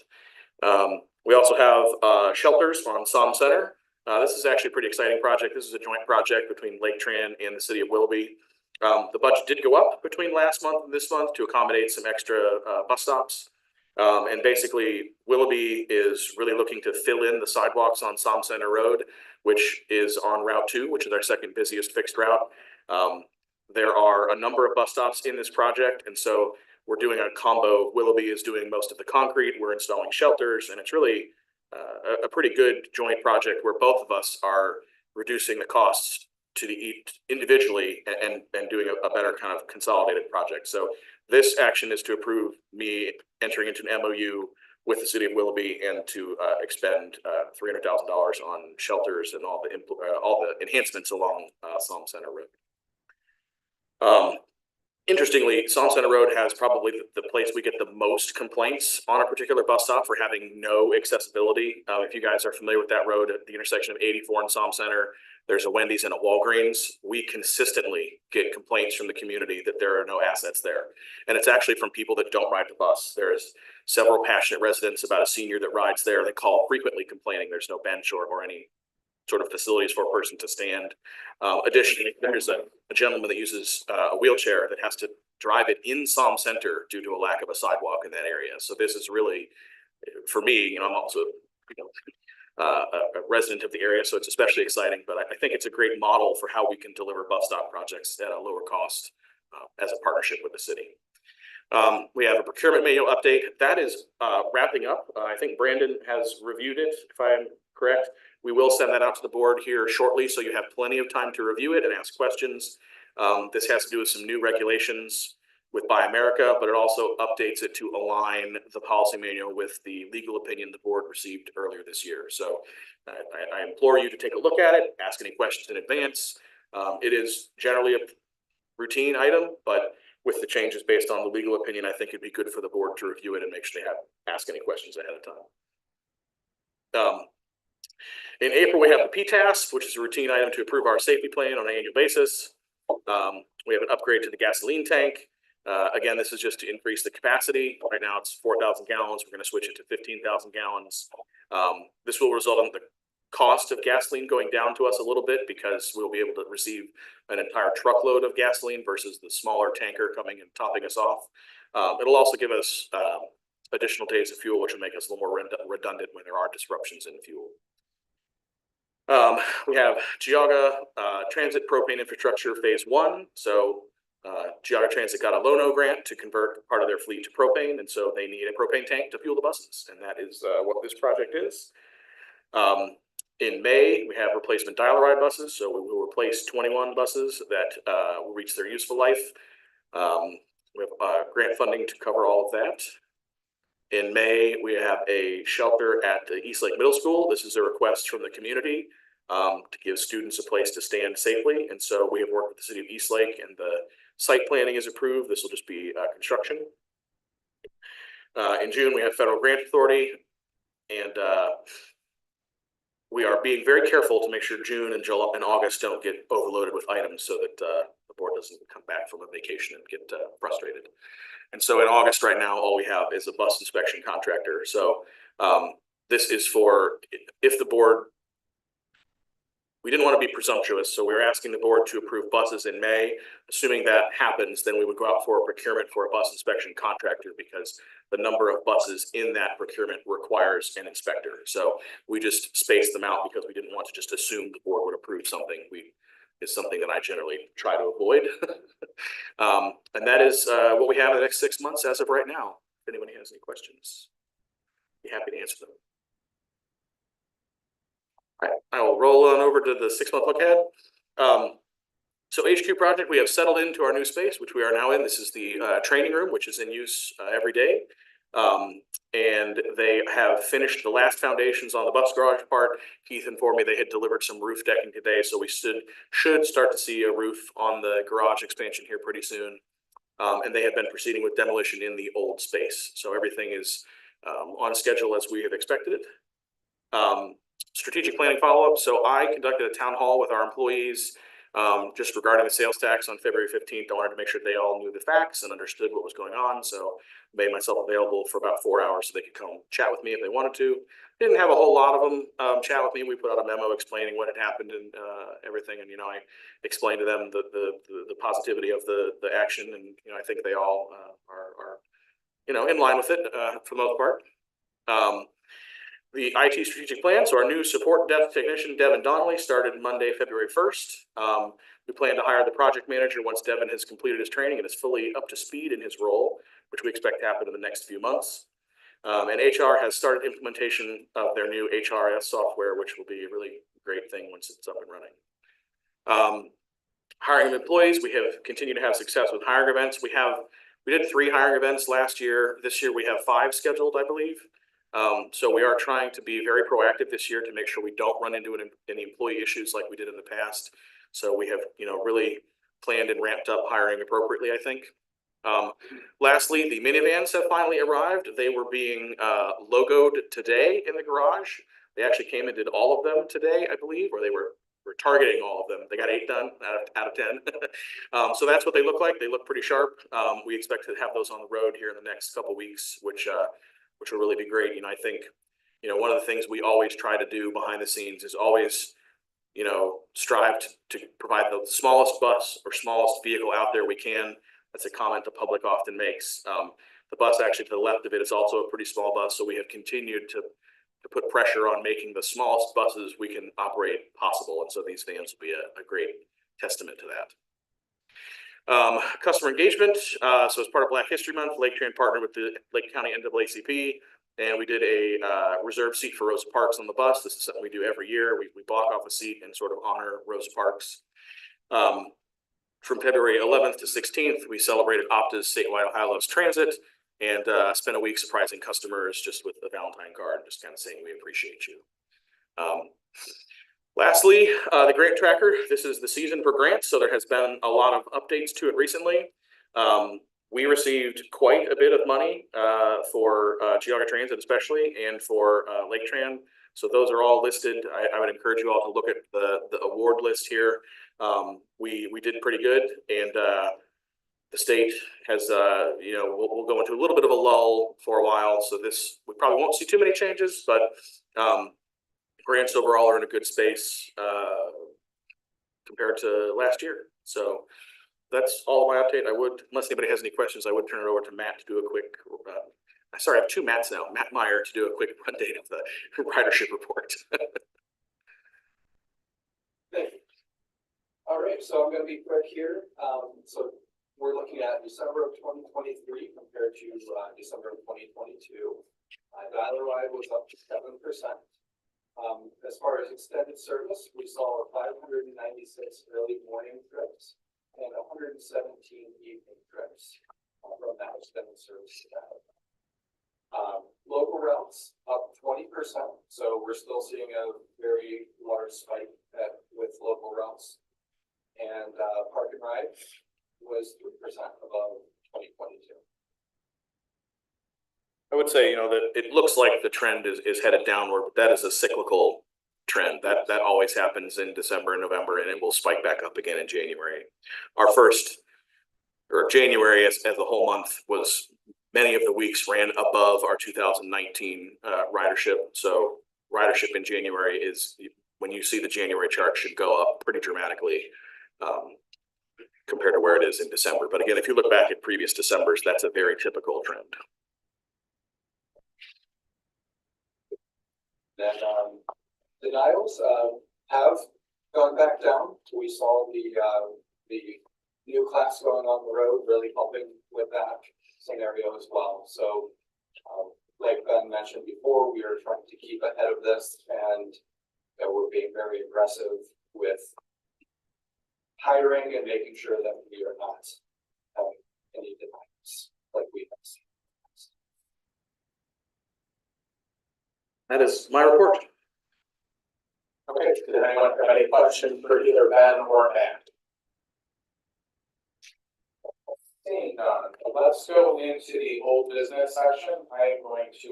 We also have shelters on Som Center. This is actually a pretty exciting project. This is a joint project between Laketran and the city of Willoughby. The budget did go up between last month and this month to accommodate some extra bus stops. And basically, Willoughby is really looking to fill in the sidewalks on Som Center Road, which is on Route 2, which is our second busiest fixed route. There are a number of bus stops in this project, and so we're doing a combo. Willoughby is doing most of the concrete, we're installing shelters, and it's really a pretty good joint project where both of us are reducing the costs to the individually and doing a better kind of consolidated project. So this action is to approve me entering into an MOU with the city of Willoughby and to expend $300,000 on shelters and all the enhancements along Som Center Road. Interestingly, Som Center Road has probably the place we get the most complaints on a particular bus stop for having no accessibility. If you guys are familiar with that road at the intersection of 84 and Som Center, there's a Wendy's and a Walgreens. We consistently get complaints from the community that there are no assets there. And it's actually from people that don't ride the bus. There's several passionate residents about a senior that rides there. They call frequently complaining there's no bench or any sort of facilities for a person to stand. Additionally, there's a gentleman that uses a wheelchair that has to drive it in Som Center due to a lack of a sidewalk in that area. So this is really, for me, I'm also, a resident of the area, so it's especially exciting, but I think it's a great model for how we can deliver bus stop projects at a lower cost as a partnership with the city. We have a procurement manual update that is wrapping up. I think Brandon has reviewed it, if I'm correct. We will send that out to the board here shortly, so you have plenty of time to review it and ask questions. This has to do with some new regulations with Buy America, but it also updates it to align the policy manual with the legal opinion the board received earlier this year. So I implore you to take a look at it, ask any questions in advance. It is generally a routine item, but with the changes based on the legal opinion, I think it'd be good for the board to review it and make sure they ask any questions ahead of time. In April, we have the PTAS, which is a routine item to approve our safety plan on an annual basis. We have an upgrade to the gasoline tank. Again, this is just to increase the capacity. Right now it's 4,000 gallons. We're going to switch it to 15,000 gallons. This will result in the cost of gasoline going down to us a little bit because we'll be able to receive an entire truckload of gasoline versus the smaller tanker coming and topping us off. It'll also give us additional days of fuel, which will make us a little more redundant when there are disruptions in fuel. We have Geauga Transit Propane Infrastructure Phase 1. So Geauga Transit got a Lono grant to convert part of their fleet to propane, and so they need a propane tank to fuel the buses, and that is what this project is. In May, we have replacement dial-a-ride buses, so we will replace 21 buses that will reach their useful life. We have grant funding to cover all of that. In May, we have a shelter at the Eastlake Middle School. This is a request from the community to give students a place to stand safely. And so we have worked with the city of Eastlake, and the site planning is approved. This will just be construction. In June, we have federal grant authority, and we are being very careful to make sure June and July and August don't get overloaded with items so that the board doesn't come back from a vacation and get frustrated. And so in August right now, all we have is a bus inspection contractor. So this is for if the board, we didn't want to be presumptuous, so we're asking the board to approve buses in May. Assuming that happens, then we would go out for a procurement for a bus inspection contractor because the number of buses in that procurement requires an inspector. So we just spaced them out because we didn't want to just assume the board would approve something. Is something that I generally try to avoid. And that is what we have in the next 6 months as of right now. If anybody has any questions, be happy to answer them. I will roll on over to the 6 month look ahead. So HQ project, we have settled into our new space, which we are now in. This is the training room, which is in use every day. And they have finished the last foundations on the bus garage part. Keith informed me they had delivered some roof decking today, so we should start to see a roof on the garage expansion here pretty soon. And they have been proceeding with demolition in the old space. So everything is on schedule as we have expected it. Strategic planning follow-up. So I conducted a town hall with our employees just regarding the sales tax on February 15th. I wanted to make sure they all knew the facts and understood what was going on. So made myself available for about 4 hours so they could come chat with me if they wanted to. Didn't have a whole lot of them chat with me. We put out a memo explaining what had happened and everything. And, I explained to them the positivity of the action. And, I think they all are in line with it for the most part. The IT strategic plan. So our new support desk technician, Devin Donnelly, started Monday, February 1st. We plan to hire the project manager once Devin has completed his training and is fully up to speed in his role, which we expect to happen in the next few months. And HR has started implementation of their new HRS software, which will be a really great thing once it's up and running. Hiring of employees, we have continued to have success with hiring events. We did 3 hiring events last year. This year we have 5 scheduled, I believe. So we are trying to be very proactive this year to make sure we don't run into any employee issues like we did in the past. So we have, really planned and ramped up hiring appropriately, I think. Lastly, the minivans have finally arrived. They were being logoed today in the garage. They actually came and did all of them today, I believe, or they were targeting all of them. They got 8 done out of 10. So that's what they look like. They look pretty sharp. We expect to have those on the road here in the next couple weeks, which will really be great. I think, one of the things we always try to do behind the scenes is always, strive to provide the smallest bus or smallest vehicle out there we can. That's a comment the public often makes. The bus actually to the left of it is also a pretty small bus. So we have continued to put pressure on making the smallest buses we can operate possible. And so these vans will be a great testament to that. Customer engagement. So as part of Black History Month, Laketran partnered with the Lake County NAACP, and we did a reserved seat for Rosa Parks on the bus. This is something we do every year. We block off a seat and sort of honor Rosa Parks. From February 11th to 16th, we celebrated Opta's statewide Ohio Loves Transit and spent a week surprising customers just with a Valentine card, just kind of saying we appreciate you. Lastly, the grant tracker. This is the season for grants, so there has been a lot of updates to it recently. We received quite a bit of money for Geauga Transit especially, and for Laketran. So those are all listed. I would encourage you all to look at the award list here. We did pretty good, and the state has, we'll go into a little bit of a lull for a while. So we probably won't see too many changes, but grants overall are in a good space compared to last year. So that's all of my update. Unless anybody has any questions, I would turn it over to Matt to do a quick, sorry, I have two Matts now, Matt Meyer, to do a quick update of the ridership report. All right, so I'm gonna be quick here. So we're looking at December of 2023 compared to December of 2022. Dialer ride was up to 7%. As far as extended service, we saw 596 early morning trips and 117 evening trips from that extended service. Local routes up 20%, so we're still seeing a very large spike with local routes. And park and ride was 3% above 2022. I would say, that it looks like the trend is headed downward, but that is a cyclical trend. That always happens in December and November, and it will spike back up again in January. January as the whole month was, many of the weeks ran above our 2019 ridership. So ridership in January is, when you see the January chart, should go up pretty dramatically compared to where it is in December. But again, if you look back at previous Decembers, that's a very typical trend. Then denials have gone back down. We saw the new class going on the road really helping with that scenario as well. So like Ben mentioned before, we are trying to keep ahead of this, and we're being very aggressive with hiring and making sure that we are not having any denials like we have seen. That is my report. Okay, did anyone have any questions for either Ben or Matt? Seeing none, let's go into the old business section. I am going to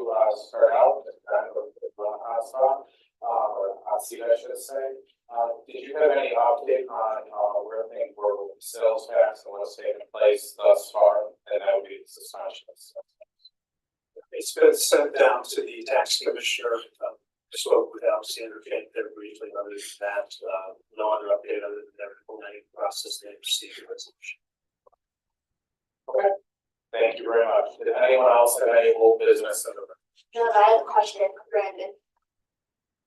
start out with kind of a hot spot, or hot seat, I should say. Did you have any update on where things were with sales tax and what's taken place thus far? And that would be the suspension. It's been sent down to the tax commissioner. Spoke with Alexander Kent there briefly. Other than that, no other update other than their planning process and procedure resolution. Okay, thank you very much. Did anyone else have any old business in the room? No, I have a question for Brandon.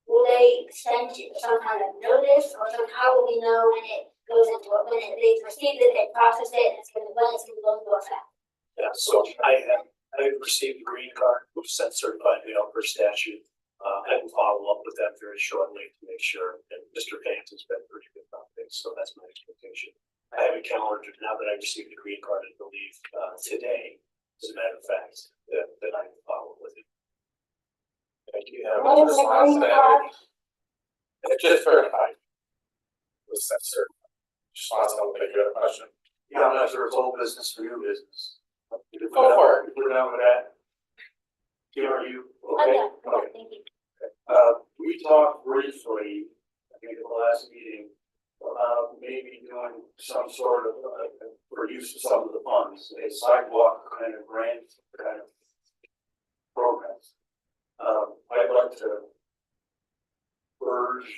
Will they send you some kind of notice, or how will we know when it goes into it, when they've received it, they process it, and when it's going to go into effect? Yeah, so I received a green card, which is sent certified mail per statute. I will follow up with them very shortly to make sure. And Mr. Payne has been pretty good about things, so that's my expectation. I have a calendar now that I received the green card, I believe today, as a matter of fact, that I will follow up with it. Thank you. Have What a is the response green to card? that? It's just certified. Was that certified? Just want to make a question. Yeah, I'm not sure it's old business or new business. Go for it. We're down with that. Are you okay? Okay. Thank you. We talked briefly, I think at the last meeting, about maybe doing some sort of, for use of some of the funds, a sidewalk kind of grant kind of programs. I'd like to urge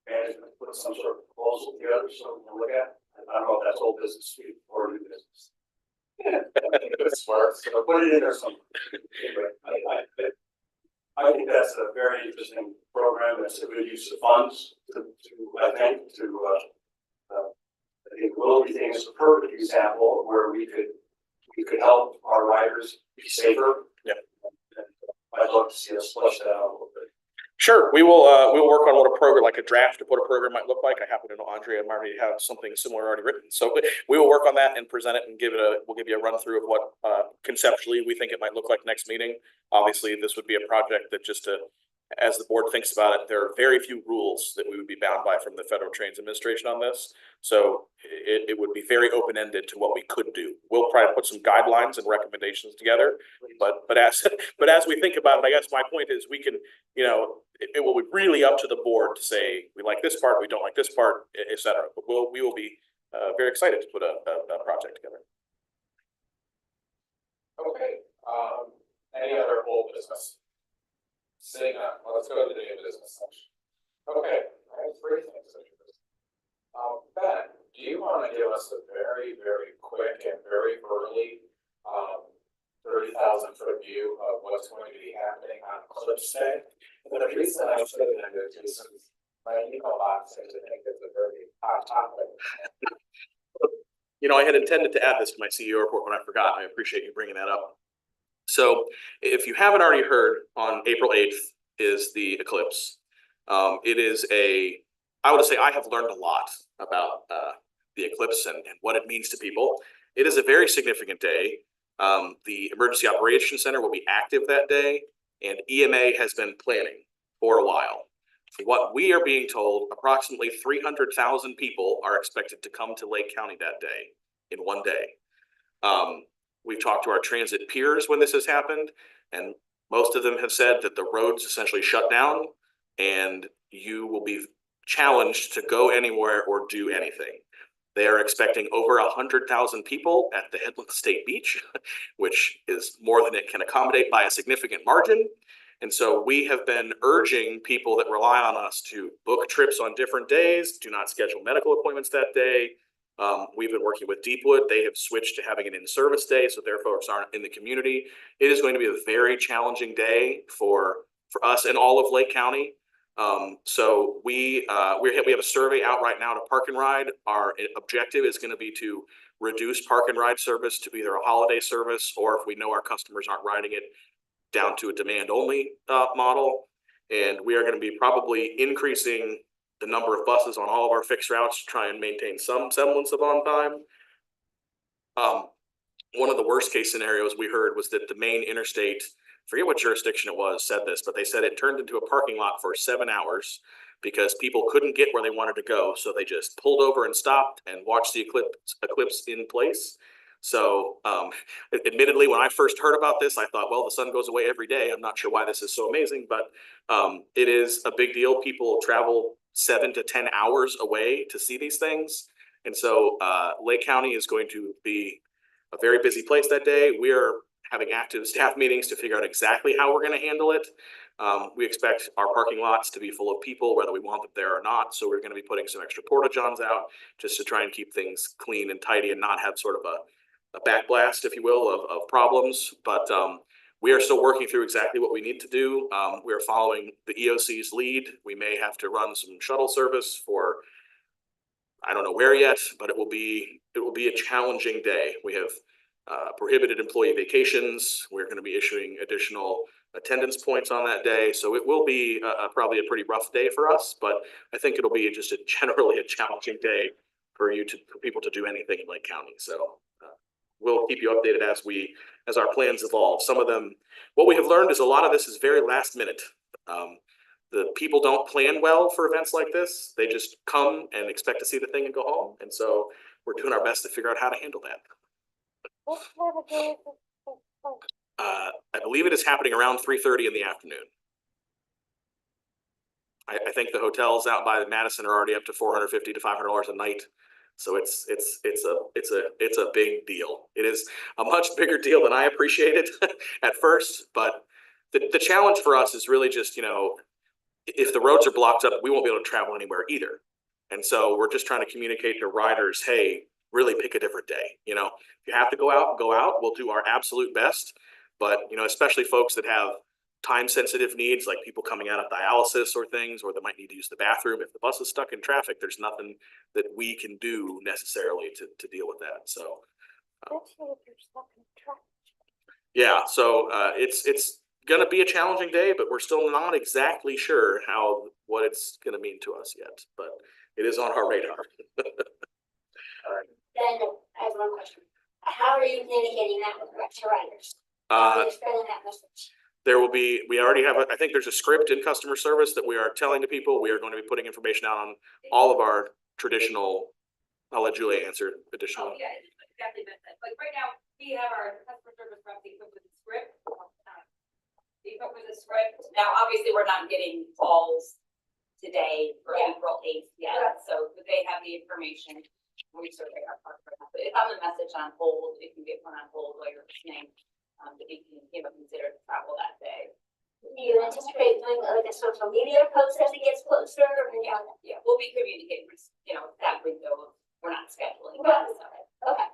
management to put some sort of proposal together so we can look at. I don't know if that's old business or new business. It's worth. So put it in there somewhere. I think that's a very interesting program. That's a good use of funds I think Willoughby thing is a perfect example where we could help our riders be safer. Yeah. And I'd love to see us flesh that out a little bit. Sure, we will work on what a program, like a draft of what a program might look like. I happen to know Andrea and Marty have something similar already written. So we will work on that and present it and we'll give you a run through of what conceptually we think it might look like next meeting. Obviously, this would be a project that just to as the board thinks about it, there are very few rules that we would be bound by from the Federal Trains Administration on this. So it would be very open-ended to what we could do. We'll try to put some guidelines and recommendations together, but as we think about it, I guess my point is we can, it will be really up to the board to say, we like this part, we don't like this part, et cetera. But we will be very excited to put a project together. Okay, any other old business? Seeing none, let's go to the new business section. Okay, I have three things. Ben, do you want to give us a very, very quick and very early 30,000-foot view of what's going to be happening on Eclipse Day? And the reason I said that is my email box, I think it's a very hot topic. I had intended to add this to my CEO report when I forgot. I appreciate you bringing that up. So if you haven't already heard, on April 8th is the eclipse. It is I would say I have learned a lot about the eclipse and what it means to people. It is a very significant day. The Emergency Operations Center will be active that day, and EMA has been planning for a while. From what we are being told, approximately 300,000 people are expected to come to Lake County that day, in one day. We've talked to our transit peers when this has happened, and most of them have said that the roads essentially shut down and you will be challenged to go anywhere or do anything. They are expecting over 100,000 people at the Headland State Beach, which is more than it can accommodate by a significant margin. And so we have been urging people that rely on us to book trips on different days, do not schedule medical appointments that day. We've been working with Deepwood. They have switched to having an in-service day, so their folks aren't in the community. It is going to be a very challenging day for us and all of Lake County. So we have a survey out right now to Park and Ride. Our objective is going to be to reduce Park and Ride service to either a holiday service, or if we know our customers aren't riding it, down to a demand-only model. And we are going to be probably increasing the number of buses on all of our fixed routes to try and maintain some semblance of on time. One of the worst case scenarios we heard was that the main interstate, forget what jurisdiction it was, said this, but they said it turned into a parking lot for 7 hours because people couldn't get where they wanted to go. So they just pulled over and stopped and watched the eclipse in place. So admittedly, when I first heard about this, I thought, well, the sun goes away every day. I'm not sure why this is so amazing, but it is a big deal. People travel 7 to 10 hours away to see these things. And so Lake County is going to be a very busy place that day. We are having active staff meetings to figure out exactly how we're going to handle it. We expect our parking lots to be full of people, whether we want them there or not. So we're going to be putting some extra porta johns out just to try and keep things clean and tidy and not have sort of a backblast, if you will, of problems. But we are still working through exactly what we need to do. We are following the EOC's lead. We may have to run some shuttle service for, I don't know where yet, but it will be a challenging day. We have prohibited employee vacations. We're going to be issuing additional attendance points on that day. So it will be probably a pretty rough day for us, but I think it'll be just generally a challenging day for people to do anything in Lake County. So we'll keep you updated as our plans evolve. Some of them, what we have learned is a lot of this is very last minute. The people don't plan well for events like this. They just come and expect to see the thing and go home. And so we're doing our best to figure out how to handle that. I believe it is happening around 3:30 in the afternoon. I think the hotels out by Madison are already up to $450 to $500 a night. So it's a big deal. It is a much bigger deal than I appreciated at first. But the challenge for us is really just, if the roads are blocked up, we won't be able to travel anywhere either. And so we're just trying to communicate to riders, hey, really pick a different day. If you have to go out, go out. We'll do our absolute best. But, especially folks that have time sensitive needs, like people coming out of dialysis or things, or they might need to use the bathroom. If the bus is stuck in traffic, there's nothing that we can do necessarily to deal with that. So yeah, so it's gonna be a challenging day, but we're still not exactly sure what it's gonna mean to us yet, but it is on our radar. Then I have one question. How are you communicating that with riders? How are you spreading that message? There will be, we already have, I think there's a script in customer service that we are telling to people. We are going to be putting information out on all of our traditional, I'll let Julia answer Oh, additional. yeah, it's exactly that. Like right now, we have our customer service rep, they equipped with a script. They equipped with a script. Now, obviously, we're not getting calls today for Yeah. April 8th yet, so but they have the information. We survey our partner, but it's on the message on hold, if you get one on hold while you're listening, that you can give a considered travel that day. Do you anticipate doing like a social media post as it gets closer or? Yeah, we'll be communicating, that window, we're not scheduling. Right. So. Okay.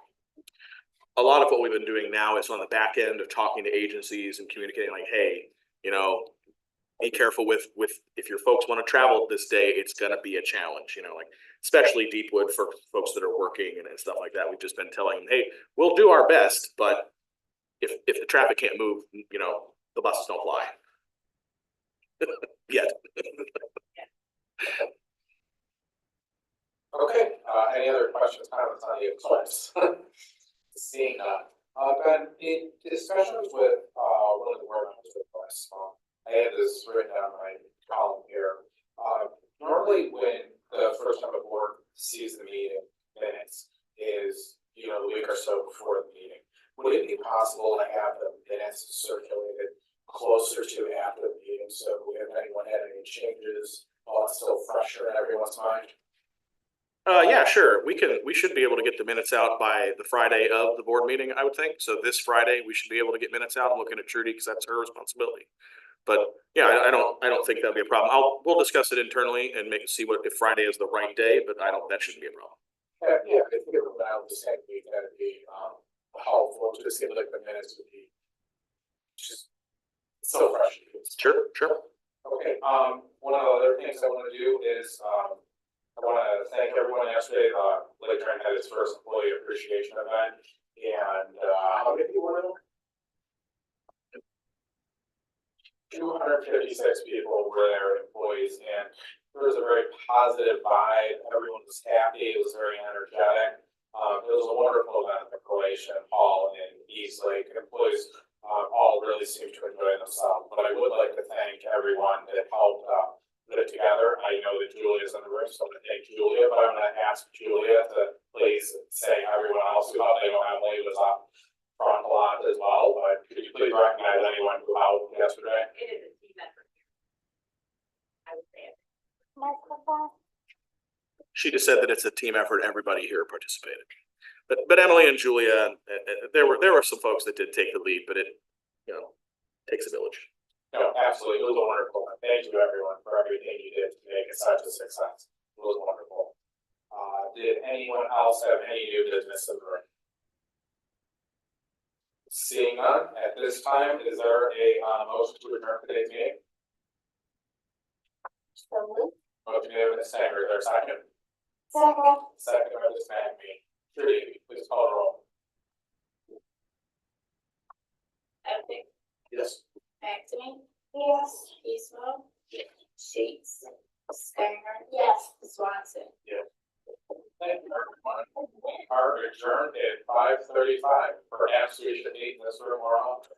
A lot of what we've been doing now is on the back end of talking to agencies and communicating like, hey, be careful with if your folks want to travel this day, it's gonna be a challenge, like especially Deepwood for folks that are working and stuff like that. We've just been telling them, hey, we'll do our best, but if the traffic can't move, the buses don't fly. Yet. Okay, any other questions, comments on the eclipse? Seeing none. Ben, in discussions with, one of the board members requests, I had this written down in my column here. Normally when the first time a board sees the meeting minutes is, the week or so before the meeting. Would it be possible to have the minutes circulated closer to after the meeting, so if anyone had any changes, while it's still fresher in everyone's mind? Yeah, sure. We should be able to get the minutes out by the Friday of the board meeting, I would think. So this Friday, we should be able to get minutes out. I'm looking at Trudy because that's her responsibility. But yeah, I don't think that'll be a problem. We'll discuss it internally and see if Friday is the right day, but that shouldn't be a problem. Yeah, I think it would allow the same week, that'd be, helpful, just seems like the minutes would be just so fresh. Sure. Okay, one of the other things I wanna do is, I wanna thank everyone yesterday, Laketran had its first employee appreciation event, and, how many people were there? 256 people were there, employees, and there was a very positive vibe, everyone was happy, it was very energetic. It was a wonderful event at the Croatian Hall in East Lake, employees, all really seemed to enjoy themselves, but I would like to thank everyone that helped, put it together. I know that Julia's in the room, so I'm gonna thank Julia, but I'm gonna ask Julia to please say everyone else who helped. I know Emily was up front a lot as well, but could you please recognize anyone who helped yesterday? It is a team effort. I would say it. Microphone. She just said that it's a team effort. Everybody here participated. But Emily and Julia, there were some folks that did take the lead, but it, takes a village. No, absolutely, it was wonderful, and thank you everyone for everything you did to make it such a success, it was wonderful. Did anyone else have any new business in the room? Seeing none, at this time, is there a, motion to adjourn today's meeting? So moved. Motion made by Ms. Sanger, is there a second? Second. Second by Ms. McNamee. Trudy, please call the roll. Epic, Yes. Anthony, Yes. Eastmo, Sheets, Stanger, Yes. Swanson. Thank you, everyone. We are adjourned at 5:35. Perhaps we should meet in this room more often.